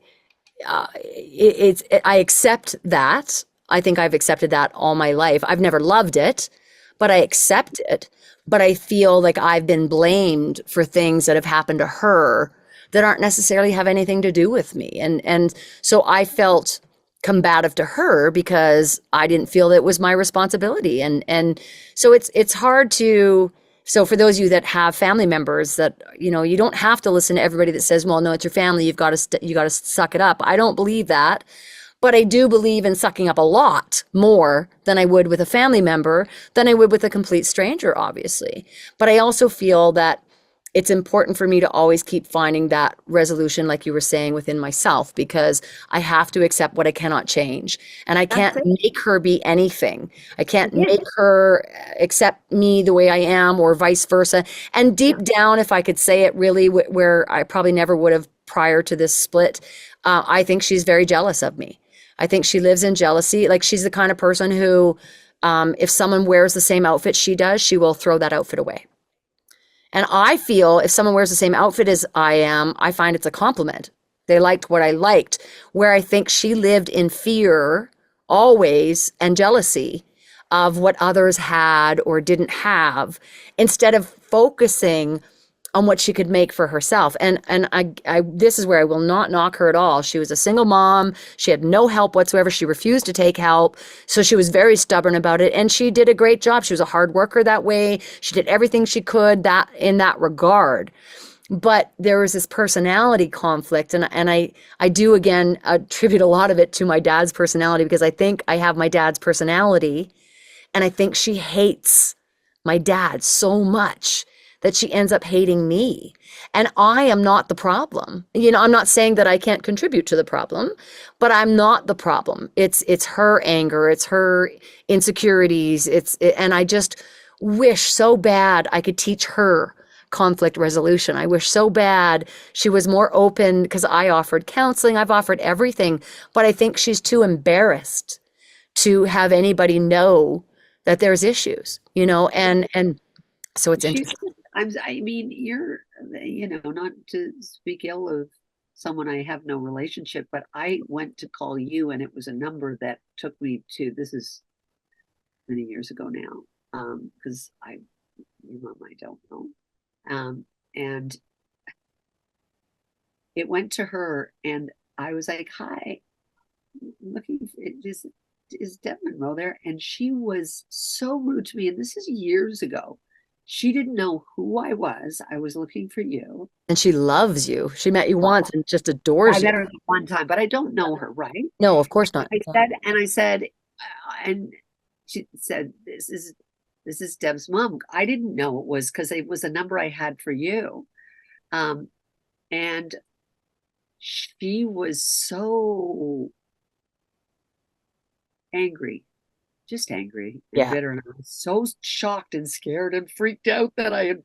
I accept that. I think I've accepted that all my life. I've never loved it, but I accept it. But I feel like I've been blamed for things that have happened to her that aren't necessarily have anything to do with me. And so I felt combative to her because I didn't feel that it was my responsibility. And so it's hard to, so for those of you that have family members that, you don't have to listen to everybody that says, well, no, it's your family. You've got to, you got to suck it up. I don't believe that. But I do believe in sucking up a lot more than I would with a family member, than I would with a complete stranger, obviously. But I also feel that it's important for me to always keep finding that resolution, like you were saying, within myself, because I have to accept what I cannot change. And I that's can't it. make her be anything. I can't Yeah. make her accept me the way I am or vice versa. And deep down, if I could say it really, where I probably never would have prior to this split, I think she's very jealous of me. I think she lives in jealousy. Like she's the kind of person who, if someone wears the same outfit she does, she will throw that outfit away. And I feel if someone wears the same outfit as I am, I find it's a compliment. They liked what I liked, where I think she lived in fear always and jealousy of what others had or didn't have instead of focusing on what she could make for herself. And I this is where I will not knock her at all. She was a single mom. She had no help whatsoever. She refused to take help. So she was very stubborn about it. And she did a great job. She was a hard worker that way. She did everything she could that in that regard. But there was this personality conflict. And I do again attribute a lot of it to my dad's personality because I think I have my dad's personality. And I think she hates my dad so much that she ends up hating me. And I am not the problem. I'm not saying that I can't contribute to the problem, but I'm not the problem. It's her anger, it's her insecurities, and I just wish so bad I could teach her conflict resolution. I wish so bad she was more open because I offered counseling, I've offered everything, but I think she's too embarrassed to have anybody know that there's issues, and so it's She's, interesting. I mean, not to speak ill of someone I have no relationship, but I went to call you and it was a number that took me to, this is many years ago now, because your mom, I don't know. And it went to her and I was like, hi, looking, is Deb Monroe there? And she was so rude to me. And this is years ago. She didn't know who I was. I was looking for you. And she loves you. She met you Oh, once and just I adores you. met her one time, but I don't know her, right? No, of course not. Yeah. I said, and she said, this is Deb's mom. I didn't know it was because it was a number I had for you. Um, and she was so angry, just angry and Yeah. bitter. And I was so shocked and scared and freaked out that I had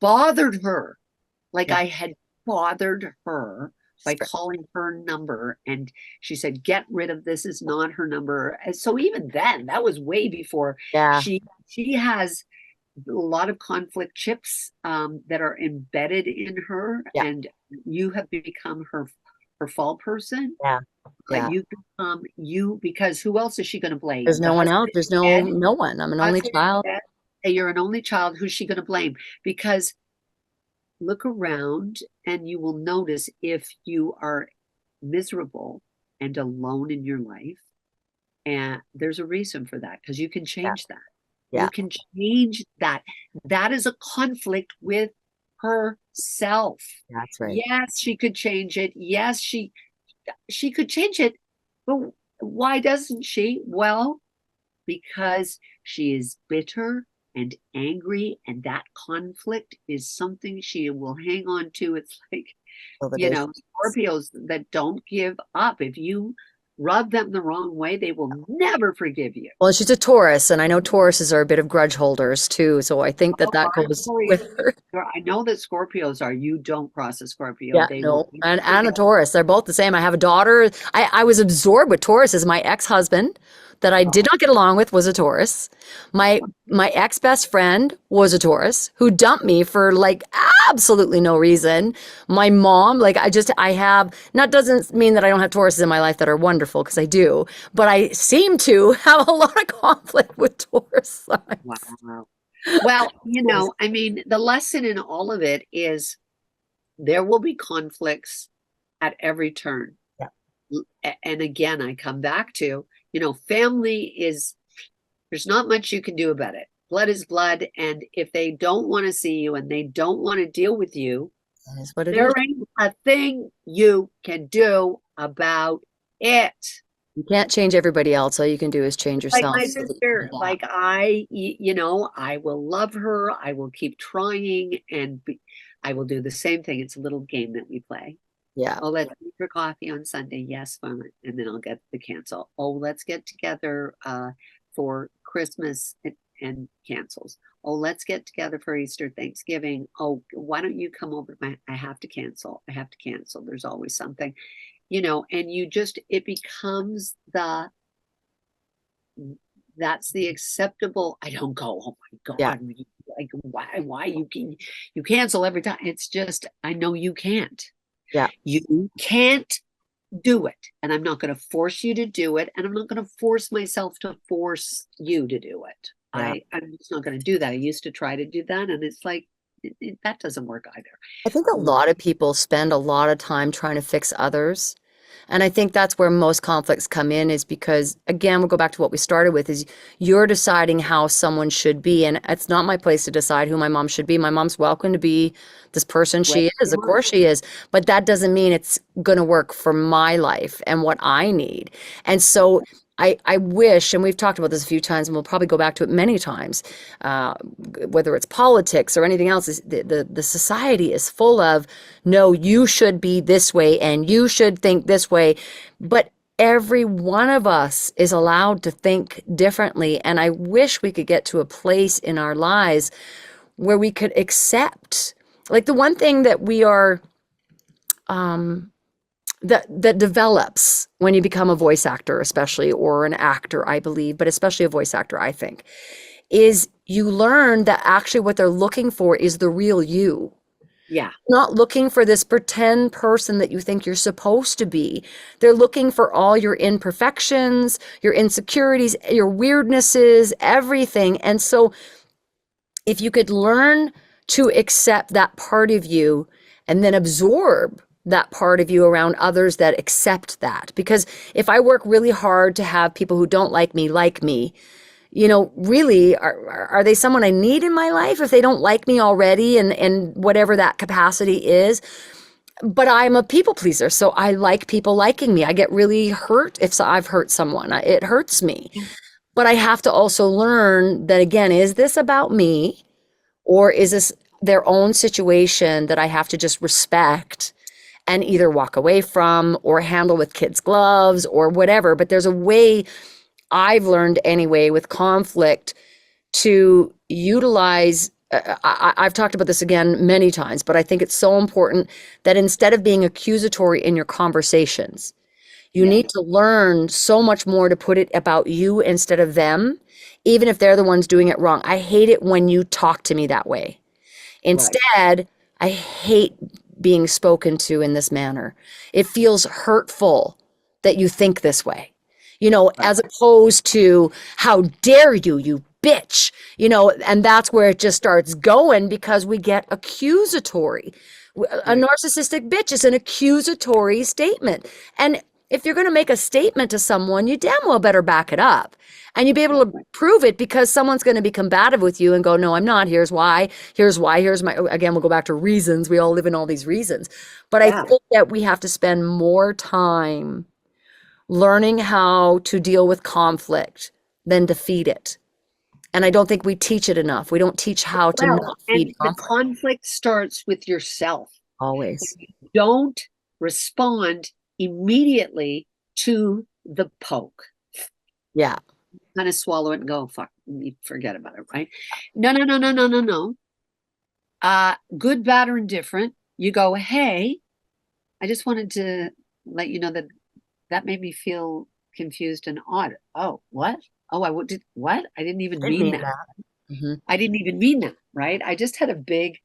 bothered her. Like Yeah. I had bothered her She's by calling her number. And she said, get rid of this, is not her number. And so even then, that was way before yeah. she has a lot of conflict chips that are embedded in her. Yeah. And you have become her fall person. Yeah. But Yeah. you become you because who else is she going to blame? There's The no one else. husband There's is dead. no one. I'm an only Husband is child. dead. And you're an only child. Who's she going to blame? Because look around and you will notice if you are miserable and alone in your life, and there's a reason for that because you can Yeah. change that. Yeah. You can change that. That is a conflict with herself. That's right. Yes, she could change it. Yes, she could change it, but why doesn't she? Well, because she is bitter and angry, and that conflict is something she will hang on to. It's like, Till the day. Scorpios that don't give up. If you rub them the wrong way, they will never forgive you. Well, she's a Taurus, and I know Tauruses are a bit of grudge holders too. So I think that Oh, that I'm goes sorry. with her. I know that Scorpios are, you don't cross a Scorpio. Yeah, They will no, never and a forget. Taurus, they're both the same. I have a daughter. I was absorbed with Tauruses. My ex-husband that I did Oh, not get along with was a Taurus. My ex-best friend was a Taurus who dumped me for like absolutely no reason. My mom, like I have, not doesn't mean that I don't have Tauruses in my life that are wonderful because I do, but I seem to have a lot of conflict with Taurus signs. wow. Well, I mean, the lesson in all of it is there will be conflicts at every turn. Yeah. And again, I come back to, family is, there's not much you can do about it. Blood is blood. And if they don't want to see you and they don't want to deal with you, That is what it there is. ain't a thing you can do about it. You can't change everybody else. All you can do is change Like yourself my so that you can sister, adapt. like I will love her. I will keep trying, and I will do the same thing. It's a little game that we play. Yeah. Oh, let's meet for coffee on Sunday. Yes, fine. And then I'll get the cancel. Oh, let's get together for Christmas, and cancels. Oh, let's get together for Easter, Thanksgiving. Oh, why don't you come over? I have to cancel. I have to cancel. There's always something, and it becomes that's the acceptable. I don't go, oh my Yeah. God, like why you cancel every time. It's just, I know you can't. Yeah. You can't do it. And I'm not going to force you to do it. And I'm not going to force myself to force you to do it. Yeah. I'm just not going to do that. I used to try to do that. And it's like, that doesn't work either. I think a lot of people spend a lot of time trying to fix others. And I think that's where most conflicts come in is because, again, we'll go back to what we started with is you're deciding how someone should be. And it's not my place to decide who my mom should be. My mom's welcome to be this person she is. Of course she is. But that doesn't mean it's going to work for my life and what I need. And so I wish, and we've talked about this a few times, and we'll probably go back to it many times, uh, whether it's politics or anything else, is the society is full of, no, you should be this way and you should think this way. But every one of us is allowed to think differently. And I wish we could get to a place in our lives where we could accept, like the one thing that we are, that develops when you become a voice actor, especially, or an actor, I believe, but especially a voice actor, I think, is you learn that actually what they're looking for is the real you. Yeah. Not looking for this pretend person that you think you're supposed to be. They're looking for all your imperfections, your insecurities, your weirdnesses, everything. And so if you could learn to accept that part of you and then absorb that part of you around others that accept that. Because if I work really hard to have people who don't like me, really, are they someone I need in my life if they don't like me already and whatever that capacity is? But I'm a people pleaser, so I like people liking me. I get really hurt if I've hurt someone. It hurts me. But I have to also learn that, again, is this about me or is this their own situation that I have to just respect and either walk away from or handle with kids' gloves or whatever? But there's a way I've learned anyway with conflict to utilize. I've talked about this again many times, but I think it's so important that instead of being accusatory in your conversations, you Yeah. need to learn so much more to put it about you instead of them, even if they're the ones doing it wrong. I hate it when you talk to me that way. Right. Instead, I hate being spoken to in this manner. It feels hurtful that you think this way, Right. as opposed to, how dare you, you bitch, and that's where it just starts going because we get accusatory. A Right. narcissistic bitch is an accusatory statement. And if you're going to make a statement to someone, you damn well better back it up. And you'll be able to Right. prove it because someone's going to be combative with you and go, no, I'm not. Here's why. Here's why. Here's my, again, we'll go back to reasons. We all live in all these reasons. But I Yeah. think that we have to spend more time learning how to deal with conflict than to feed it. And I don't think we teach it enough. We don't teach how to Well, not feed and the conflict. conflict starts with yourself. Always. Don't respond immediately to the poke. Yeah. Kind of swallow it and go, fuck, forget about it, right? No, no, no, no, no, no, no. Good, bad, or indifferent. You go, hey, I just wanted to let you know that that made me feel confused and odd. Oh, what? Oh, did what? I didn't even Didn't mean mean that. that. Hmm. I didn't even mean that, right? I just had a big,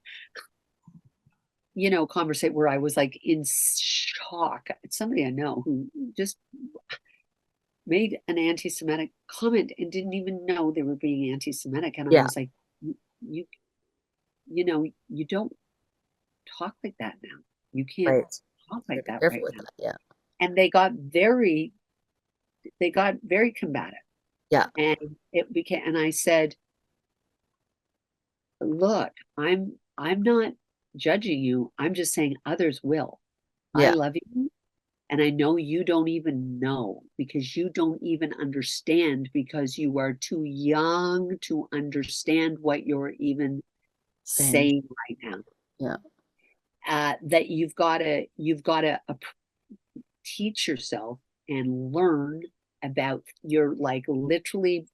conversation where I was like in shock. It's somebody I know who just made an anti-Semitic comment and didn't even know they were being anti-Semitic. And I Yeah. was like, you, you don't talk like that now. You can't Right. talk Gotta like be that careful right with now. that. Yeah. And they got very combative. Yeah. And it became, and I said, look, I'm not judging you. I'm just saying others will. I Yeah. love you. And I know you don't even know because you don't even understand because you are too young to understand what you're even Same. saying right now. Yeah. That you've got to teach yourself and learn about your, like, literally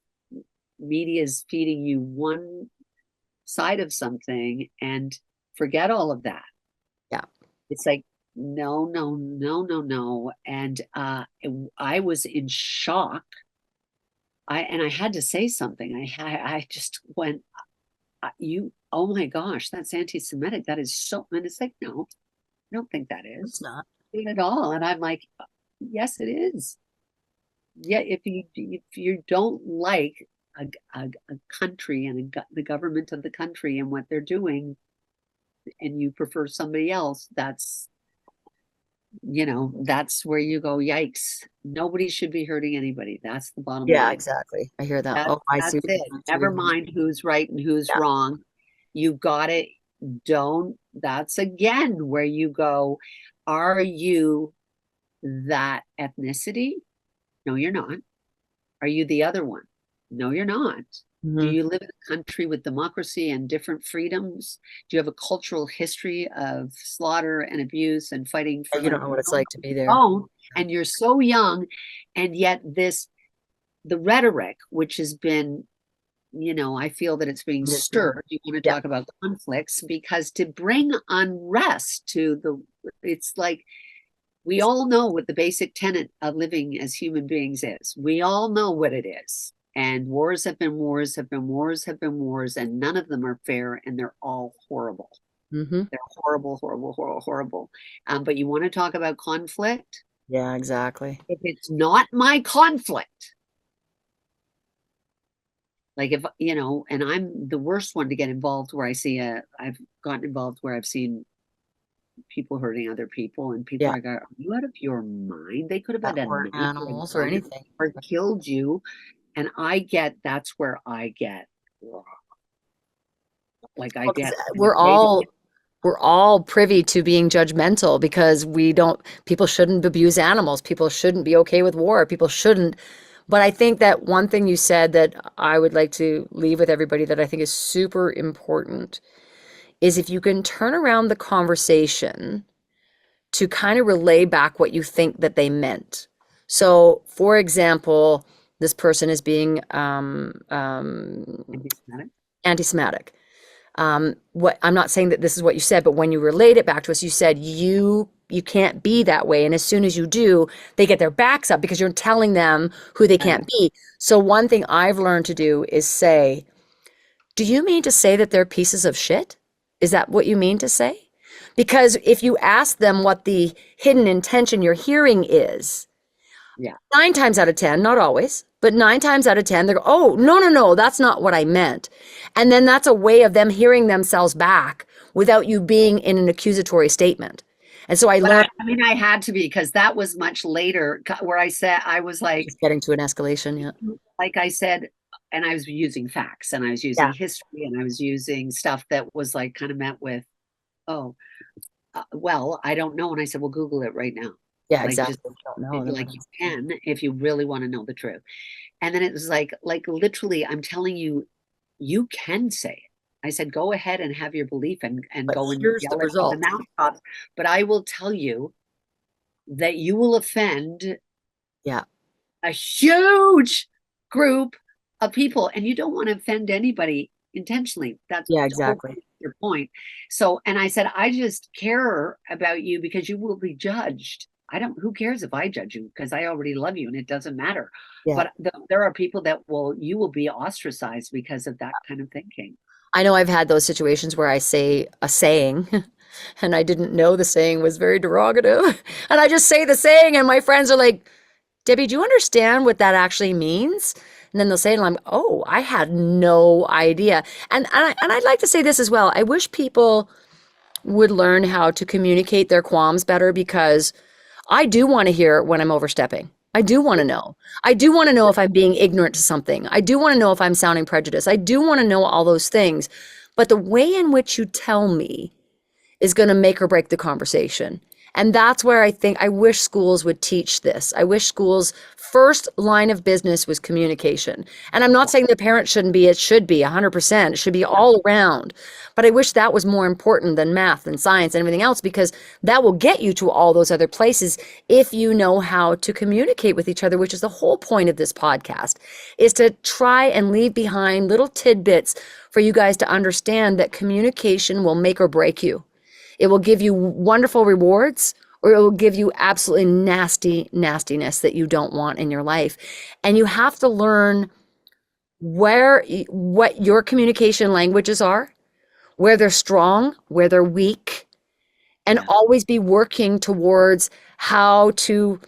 media is feeding you one side of something and forget all of that. Yeah. It's like, no, no, no, no, no. And I was in shock. I had to say something. I just went, oh my gosh, that's anti-Semitic. That is so, and it's like, no, I don't think that It's is not. at all. And I'm like, yes, it is. Yeah, if you don't like a country and the government of the country and what they're doing, and you prefer somebody else, that's where you go, yikes. Nobody should be hurting anybody. That's the bottom Yeah, line. exactly. I hear that. That Oh, I see that's what it. you're Never doing. mind who's right and who's Yeah. wrong. You got it. Don't. That's again where you go, are you that ethnicity? No, you're not. Are you the other one? No, you're not. Do Hmm. you live in a country with democracy and different freedoms? Do you have a cultural history of slaughter and abuse and fighting for You don't like, know what it's no, like to be there. don't? And you're so young, and yet the rhetoric, which has been, I feel that it's being stirred. You want to Yeah. talk about conflicts because to bring unrest it's like we all know what the basic tenet of living as human beings is. We all know what it is. And wars have been wars, have been wars, have been wars, and none of them are fair, and they're all horrible. Hmm. They're horrible, horrible, horrible, horrible. But you want to talk about conflict? Yeah, exactly. If it's not my conflict, like if, and I'm the worst one to get involved where I've gotten involved where I've seen people hurting other people, and people Yeah. are going, are you out of your mind? They could have had a Or knife or a animals or gun anything. or killed you. And that's where I get, like, I Well, 'cause get, we're maybe, all privy to being judgmental because people shouldn't abuse animals. People shouldn't be okay with war. People shouldn't. But I think that one thing you said that I would like to leave with everybody that I think is super important is if you can turn around the conversation to kind of relay back what you think that they meant. So, for example, this person is being anti-Semitic. What I'm not saying that this is what you said, but when you relate it back to us, you said you can't be that way, and as soon as you do, they get their backs up because you're telling them who they can't be. So one thing I've learned to do is say, "Do you mean to say that they're pieces of shit? Is that what you mean to say?" Because if you ask them what the hidden intention you're hearing is, yeah. 9 times out of 10, not always, but 9 times out of 10, they go, "Oh, no, no, no, that's not what I meant." And then that's a way of them hearing themselves back without you being in an accusatory statement. And so I But learned I mean, I had to be because that was much later where I said, I was just getting to an escalation. Yeah. like I said, and I was using facts and I was using Yeah. history and I was using stuff that was like kind of met with, oh, well, I don't know. And I said, well, Google it right now. Yeah, Like just exactly. Don't know. Then like you can if you really want to know the truth. And then it was like literally, I'm telling you, you can say it. I said, go ahead and have your belief and but go and here's the yell it from the result. mountaintops. But I will tell you that you will offend Yeah. a huge group of people, and you don't want to offend anybody intentionally. That's Yeah, totally exactly. your point. So, and I said, I just care about you because you will be judged. I don't, who cares if I judge you because I already love you and it doesn't matter. Yeah. But there are people that you will be ostracized because of that kind of thinking. I know I've had those situations where I say a saying and I didn't know the saying was very derogative. And I just say the saying and my friends are like, Debbie, do you understand what that actually means? And then they'll say it, and I'm, oh, I had no idea. And I'd like to say this as well. I wish people would learn how to communicate their qualms better because I do want to hear when I'm overstepping. I do want to know. I do want to know if I'm being ignorant to something. I do want to know if I'm sounding prejudiced. I do want to know all those things. But the way in which you tell me is going to make or break the conversation. And that's where I think I wish schools would teach this. I wish schools' first line of business was communication. And I'm not saying the parents shouldn't be, it should be 100%. It should be all around. But I wish that was more important than math and science and everything else because that will get you to all those other places if you know how to communicate with each other, which is the whole point of this podcast, is to try and leave behind little tidbits for you guys to understand that communication will make or break you. It will give you wonderful rewards or it will give you absolutely nasty nastiness that you don't want in your life. And you have to learn what your communication languages are, where they're strong, where they're weak, and Yeah. always be working towards how to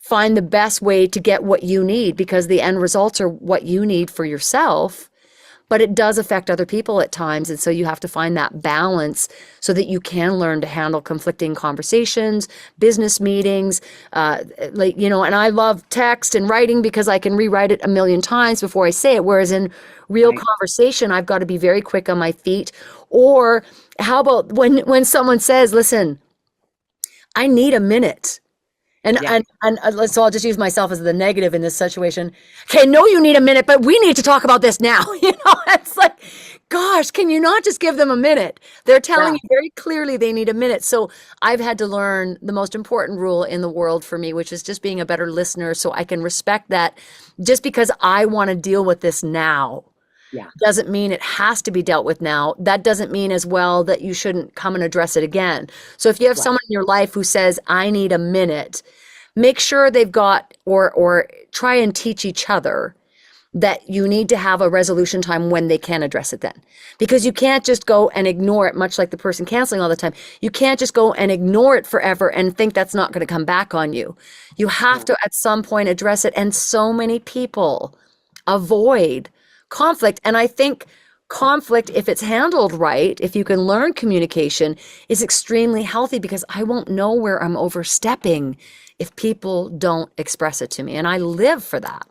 find the best way to get what you need because the end results are what you need for yourself, but it does affect other people at times. And so you have to find that balance so that you can learn to handle conflicting conversations, business meetings, and I love text and writing because I can rewrite it a million times before I say it. Whereas in real Right. conversation, I've got to be very quick on my feet. Or how about when someone says, listen, I need a minute. Yeah. So I'll just use myself as the negative in this situation. Okay, no, you need a minute, but we need to talk about this now. It's like, gosh, can you not just give them a minute? They're telling Yeah. you very clearly they need a minute. So I've had to learn the most important rule in the world for me, which is just being a better listener so I can respect that just because I want to deal with this now Yeah. doesn't mean it has to be dealt with now. That doesn't mean as well that you shouldn't come and address it again. So if you have Right. someone in your life who says, I need a minute, make sure they've got or try and teach each other that you need to have a resolution time when they can address it then. Because you can't just go and ignore it, much like the person canceling all the time. You can't just go and ignore it forever and think that's not going to come back on you. You have Yeah. to at some point address it. And so many people avoid conflict. And I think conflict, if it's handled right, if you can learn communication, is extremely healthy because I won't know where I'm overstepping if people don't express it to me. And I live for that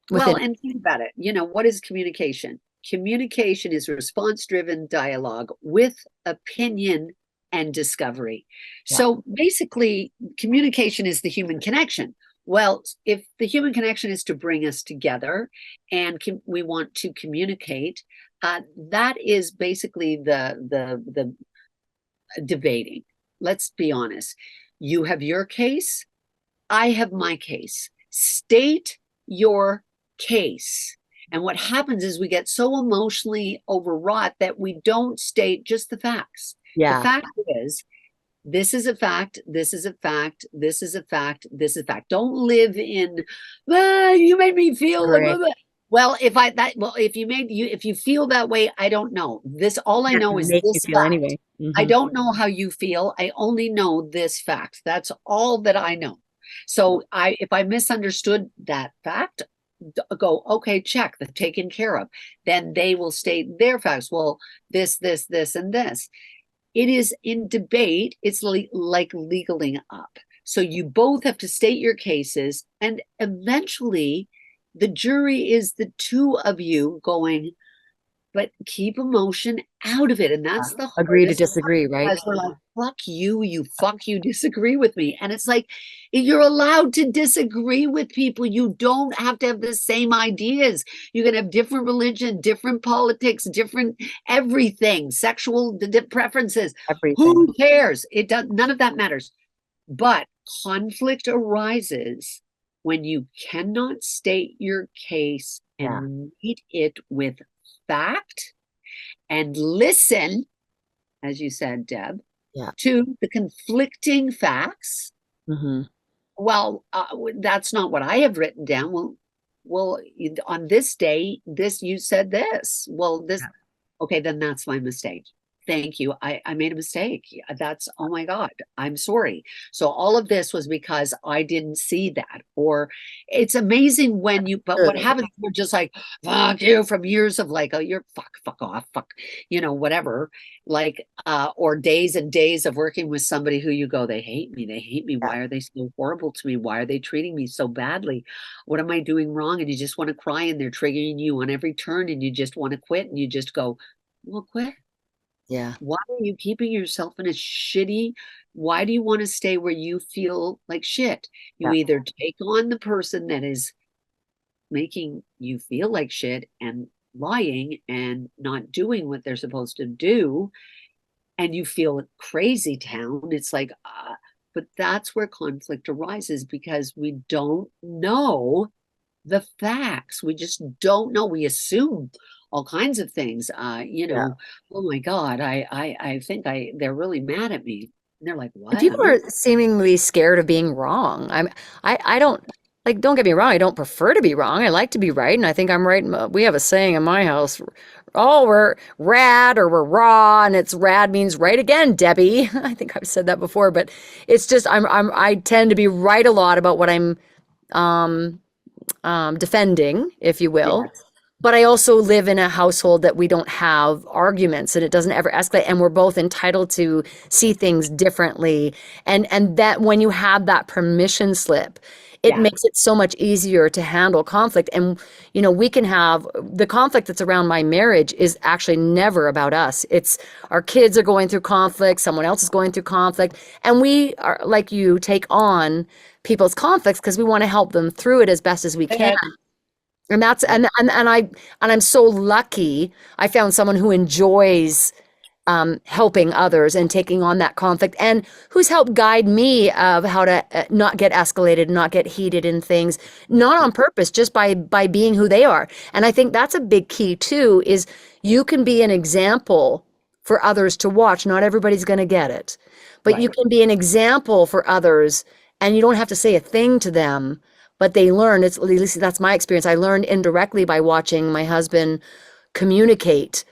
Well, within. and think about it. What is communication? Communication is response driven dialogue with opinion and discovery. Yeah. So basically, communication is the human connection. Well, if the human connection is to bring us together and we want to communicate, that is basically the debating. Let's be honest. You have your case, I have my case. State your case. And what happens is we get so emotionally overwrought that we don't state just the facts. The Yeah. fact is, this is a fact, this is a fact, this is a fact, this is a fact. Don't live in, you made me feel like, Agree. well, if you feel that way, I don't know. All I Have know to is make you this feel fact. anyway. I Hmm. don't know how you feel. I only know this fact. That's all that I know. So if I misunderstood that fact, go, okay, check, the taken care of. Then they will state their facts. Well, this, and this. It is in debate. It's like legaling up. So you both have to state your cases, and eventually the jury is the two of you going, but keep emotion out of it. And Yeah. that's the Agree to hardest disagree, right? because we're like, fuck you, disagree with me. And it's like, you're allowed to disagree with people. You don't have to have the same ideas. You can have different religion, different politics, different everything, sexual preferences. Everything. Who cares? It does, none of that matters. But conflict arises when you cannot state your case Yeah. and meet it with fact and listen, as you said, Deb, Yeah. to the conflicting facts. Hmm. Well, that's not what I have written down. Well, on this day, this you said this. Well, this okay, then that's my mistake. Thank you. I made a mistake. That's, oh my God, I'm sorry. So all of this was because I didn't see that. Or it's amazing when you, but what Good. happens, we're just like, fuck you from years of like, oh, you're fuck off, fuck, whatever. Like, or days and days of working with somebody who you go, they hate me. They hate me. Yeah. Why are they so horrible to me? Why are they treating me so badly? What am I doing wrong? And you just want to cry and they're triggering you on every turn and you just want to quit and you just go, well, quit. Yeah. Why are you keeping yourself in a shitty? Why do you want to stay where you feel like shit? You Yeah. either take on the person that is making you feel like shit and lying and not doing what they're supposed to do, and you feel crazy town. It's like, but that's where conflict arises because we don't know the facts. We just don't know. We assume all kinds of things. Yeah. Oh my God, I think they're really mad at me. And they're like, And what? people I'm not. are seemingly scared of being wrong. I don't like, don't get me wrong, I don't prefer to be wrong. I like to be right, and I think I'm right. We have a saying in my house, oh, we're rad or we're raw, and it's rad means right again, Debbie. I think I've said that before, but it's just I tend to be right a lot about what I'm um defending, if you will. Yes, But I also live in a household that we don't have arguments and it doesn't ever escalate. And we're both entitled to see things differently. And that when you have that permission slip, it yeah, makes it so much easier to handle conflict. And, we can have the conflict that's around my marriage is actually never about us. It's our kids are going through conflict, someone else is going through conflict. And we are, like you, take on people's conflicts because we want to help them through it as best as we can. that's And that's and I'm so lucky I found someone who enjoys helping others and taking on that conflict and who's helped guide me of how to not get escalated, not get heated in things, not on purpose, just by being who they are. And I think that's a big key too, is you can be an example for others to watch. Not everybody's going to get it, but you right. can be an example for others and you don't have to say a thing to them, but they learn. It's at least that's my experience. I learned indirectly by watching my husband communicate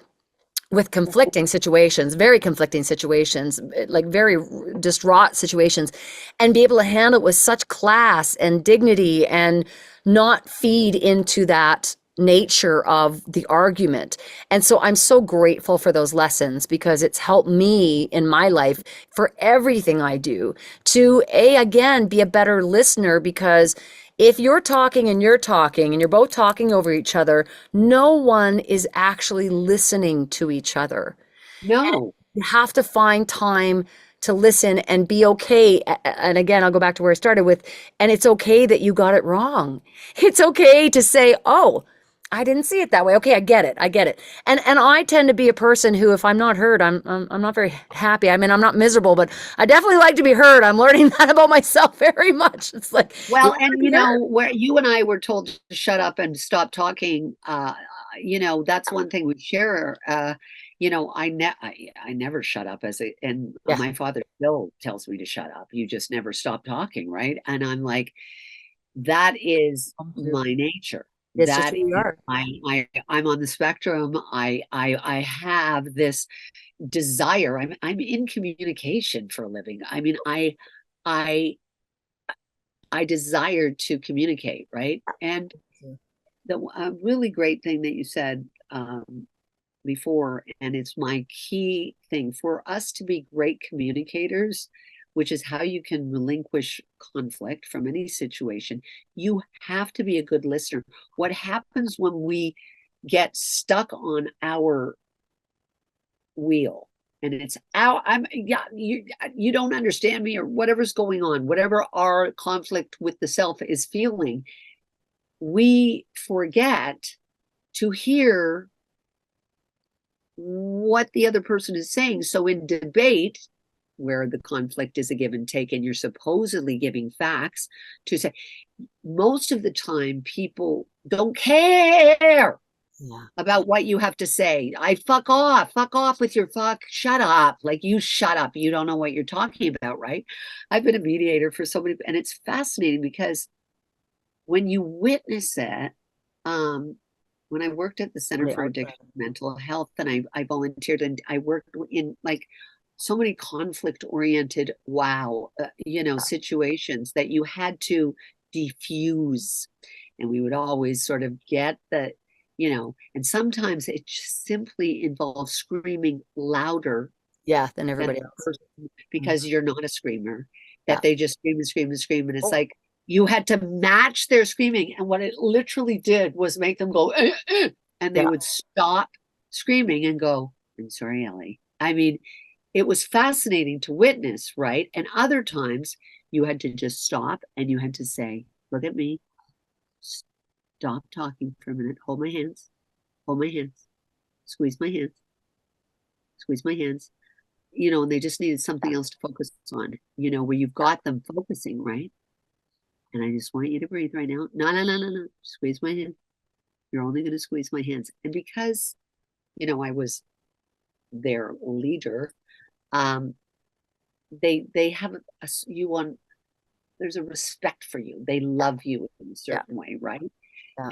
with conflicting situations, very conflicting situations, like very distraught situations, and be able to handle it with such class and dignity and not feed into that nature of the argument. And so I'm so grateful for those lessons because it's helped me in my life for everything I do to again be a better listener, because if you're both talking over each other, no one is actually listening to each other. No, You have to find time to listen and be okay. And again, I'll go back to where I started with, and it's okay that you got it wrong. It's okay to say, oh, I didn't see it that way. Okay, I get it. I get it. And I tend to be a person who, if I'm not heard, I'm not very happy. I mean, I'm not miserable, but I definitely like to be heard. I'm learning that about myself very much. It's like you well, want to and be heard. where you and I were told to shut up and stop talking, that's one thing we share. I never shut up and Yeah, my father still tells me to shut up. You just never stop talking, right? And I'm like, that is my nature. it's just That who you is are. I'm on the spectrum. I have this desire. I'm in communication for a living. I mean, I I desire to communicate, right? And the really great thing that you said before, and it's my key thing for us to be great communicators, which is how you can relinquish conflict from any situation. You have to be a good listener. What happens when we get stuck on our wheel, and it's our, I'm, yeah, you don't understand me, or whatever's going on, whatever our conflict with the self is feeling, we forget to hear what the other person is saying. So in debate, where the conflict is a give and take, and you're supposedly giving facts to say, most of the time people don't care about what you have to say. Fuck off with your shut up. Like, you shut up. You don't know what you're talking about, right? I've been a mediator for so many, and it's fascinating because when you witness it, when I worked at the Center for Addiction and Mental Health, and I volunteered, and I worked in like so many conflict oriented, situations that you had to diffuse. And we would always sort of get the, and sometimes it just simply involves screaming louder than than everybody the else. person, because you're not a screamer, Yeah. that they just scream and scream and scream. And it's like, you had to match their screaming. And what it literally did was make them go, and they would stop screaming and go, I'm sorry, Ellie. I mean, it was fascinating to witness, right? And other times you had to just stop and you had to say, look at me, stop talking for a minute, hold my hands, squeeze my hands, squeeze my hands. And they just needed something else to focus on, where you've got them focusing, right? And I just want you to breathe right now. No. Squeeze my hand. You're only going to squeeze my hands. And because, I was their leader, they have there's a respect for you. They love you in a certain way, right?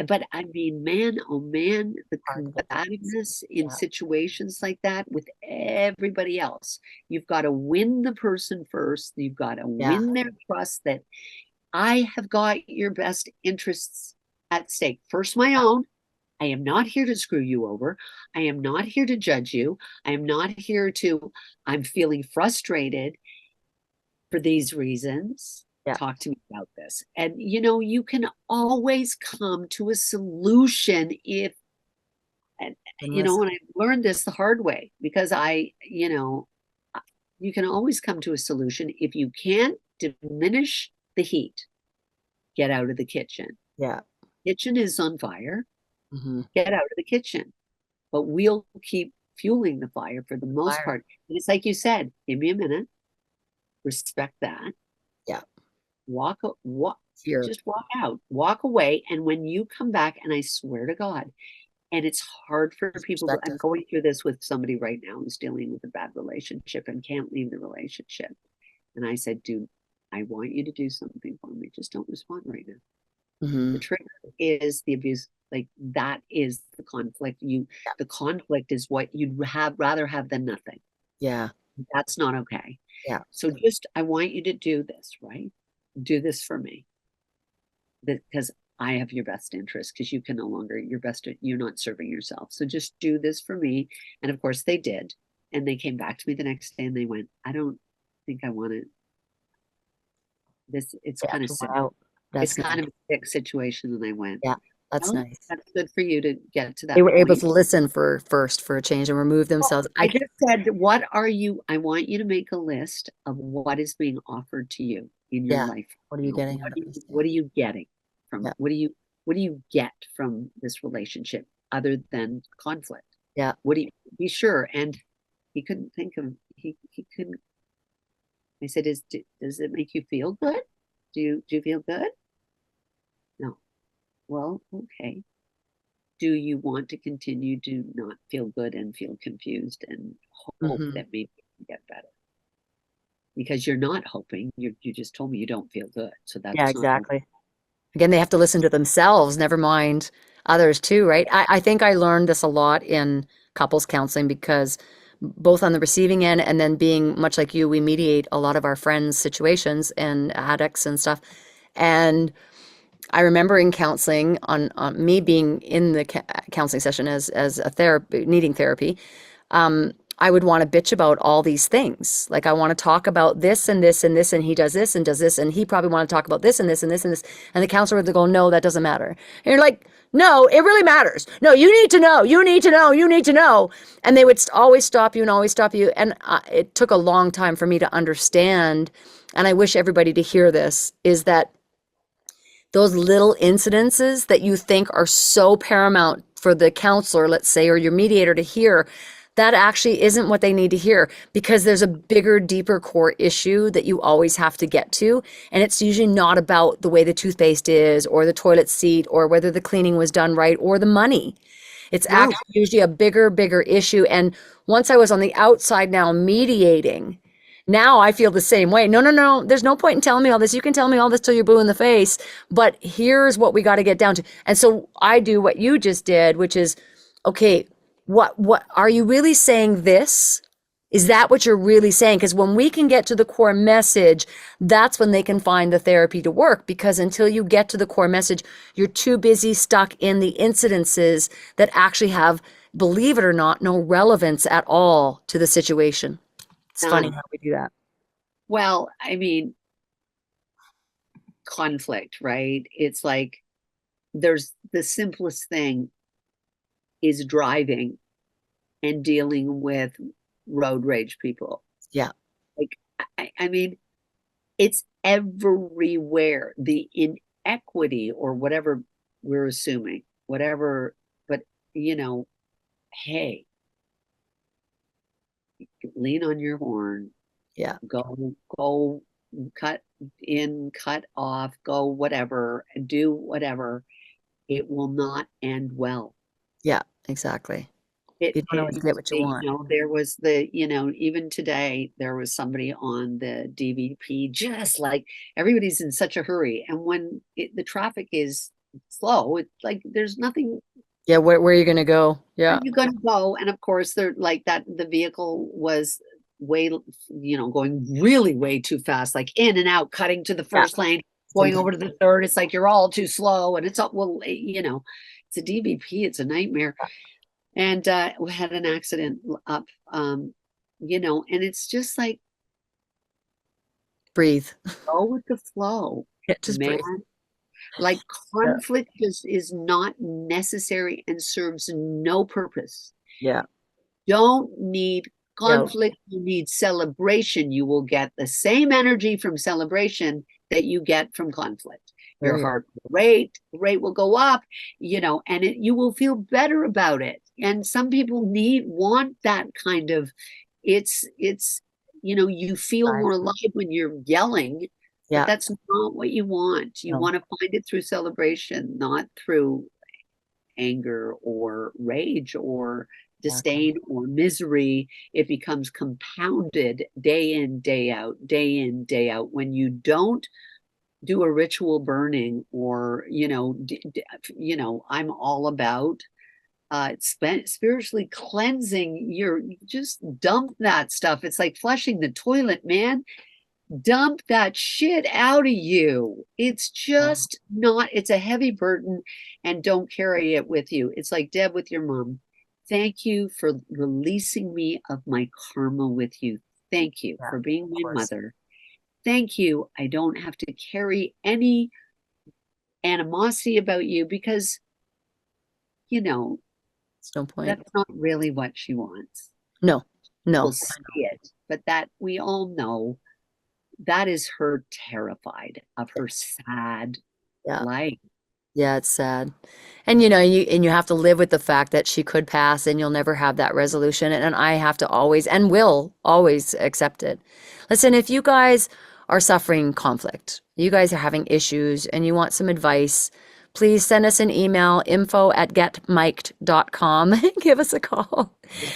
But I mean, man, oh man, the combativeness in situations like that with everybody else. You've got to win the person first. You've got to win their trust that I have got your best interests at stake. First, my own. I am not here to screw you over. I am not here to judge you. I am not here to, I'm feeling frustrated for these reasons. Talk to me about this. And, you can always come to a solution if, and I learned this the hard way, because you can always come to a solution. If you can't diminish the heat, get out of the kitchen. Kitchen is on fire. Get out of the kitchen. But we'll keep fueling the fire for the most part. And it's like you said, give me a minute, respect that. Just walk out, walk away. And when you come back, and I swear to God, and it's hard for people, I'm going through this with somebody right now who's dealing with a bad relationship and can't leave the relationship. And I said, dude, I want you to do something for me. Just don't respond right now. The trigger is the abuse. Like, that is the conflict. The conflict is what you'd rather have than nothing. That's not okay. So I want you to do this, right? Do this for me, because I have your best interest, because you can no longer, you're not serving yourself. So just do this for me. And of course they did. And they came back to me the next day and they went, I don't think I want this. It's kind of sick. It's kind of a sick situation. And I went, that's nice. That's good for you to get to that. They were able to listen first for a change and remove themselves. I just said, I want you to make a list of what is being offered to you in your life. What are you getting? What are you getting from, what do you get from this relationship other than conflict? What do you, be sure. And he couldn't think of, he couldn't. I said, does it make you feel good? Do you feel good? No. Well, okay. Do you want to continue to not feel good and feel confused and hope that maybe you can get better? Because you're not hoping. You just told me you don't feel good. So that's exactly. Again, they have to listen to themselves, never mind others too, right? I think I learned this a lot in couples counseling, because both on the receiving end and then being much like you, we mediate a lot of our friends' situations and addicts and stuff. And I remember in counseling, on me being in the counseling session as a therapy, needing therapy, I would want to bitch about all these things. Like, I want to talk about this and this and this, and he does this, and he probably want to talk about this and this and this and this. And the counselor would go, no, that doesn't matter. And you're like, no, it really matters. No, you need to know. You need to know. You need to know. And they would always stop you and always stop you. And it took a long time for me to understand. And I wish everybody to hear this is that those little incidences that you think are so paramount for the counselor, let's say, or your mediator to hear, that actually isn't what they need to hear because there's a bigger, deeper core issue that you always have to get to. And it's usually not about the way the toothpaste is or the toilet seat or whether the cleaning was done right or the money. It's No, actually usually a bigger, bigger issue. And once I was on the outside now mediating, now I feel the same way. No, no, no. There's no point in telling me all this. You can tell me all this till you're blue in the face, but here's what we got to get down to. And so I do what you just did, which is, okay, what are you really saying this? Is that what you're really saying? Because when we can get to the core message, that's when they can find the therapy to work. Because until you get to the core message, you're too busy stuck in the incidences that actually have, believe it or not, no relevance at all to the situation. It's funny none. how we do that. Well, I mean, conflict, right? It's like there's the simplest thing is driving and dealing with road rage people. Yeah. Like, I mean, it's everywhere. The inequity or whatever we're assuming, whatever, but you know, hey, lean on your horn, Yeah. go, cut in, cut off, go whatever, do whatever. It will not end well. Yeah. Exactly. You don't always get what you You want. know, there was even today, there was somebody on the DVP, just like everybody's in such a hurry. And when the traffic is slow, it's like there's nothing, Yeah. Where are you going to go? where Yeah. you going to go? And of course, they're like that, the vehicle was way, going really way too fast, like in and out, cutting to the Yeah. first lane, going over to the third. It's like you're all too slow. And it's all, well, it's a DVP, it's a nightmare. And we had an accident up, and it's just like Breathe. go with the flow, Yeah. Just man. breathe. Like Yeah. conflict just is not necessary and serves no purpose. Yeah. Don't need Yeah. conflict, you need celebration. You will get the same energy from celebration that you get from conflict. Your There you heart rate will go up, and you will feel better about it. And some people want that kind of, it's you feel are. more alive when you're yelling, but Yeah. that's not what you want. You No. want to find it through celebration, not through anger or rage or Exactly. disdain or misery. It becomes compounded day in, day out, day in, day out. When you don't do a ritual burning or, I'm all about spiritually cleansing just dump that stuff. It's like flushing the toilet, man. Dump that shit out of you. It's Yeah. just not, it's a heavy burden, and don't carry it with you. It's like Deb with your mom. Thank you for releasing me of my karma with you. Thank you Yeah. for being Of my course. mother. Thank you. I don't have to carry any animosity about you because, you know, It's no point. that's not really what she wants. No. We'll No. see it, but that we all know that is her terrified of her sad Yeah. life. Yeah, it's sad. And you have to live with the fact that she could pass and you'll never have that resolution. And I have to always and will always accept it. Listen, if you guys are suffering conflict, you guys are having issues and you want some advice, please send us an email, info@getmiked.com. Give us a call.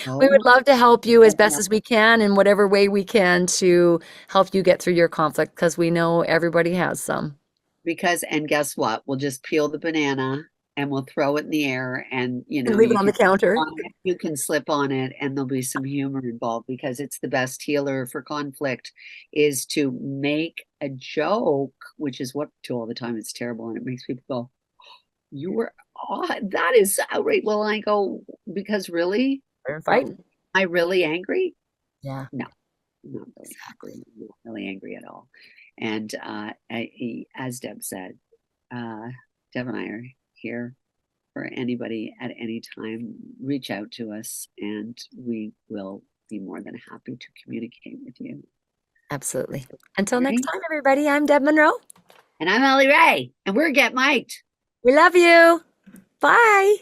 We would Oh, love to help you as best as we can in whatever way we can to help you get through your conflict because we know everybody has some. and guess what? We'll just peel the banana and we'll throw it in the air, and And leave it you on the can slip counter. on it, you can slip on it, and there'll be some humor involved because it's the best healer for conflict is to make a joke, which is what I do all the time. It's terrible, and it makes people go, "You were that is outrageous." Well, I go, because really, We're are fighting. I really angry? Yeah, No, not really, exactly. not really angry at all. And as Deb said, Deb and I are here for anybody at any time, reach out to us and we will be more than happy to communicate with you. Absolutely. Until All next right. time, everybody, I'm Deb Monroe. And I'm Elley Ray, and we're Get Mic'd. We love you. Bye.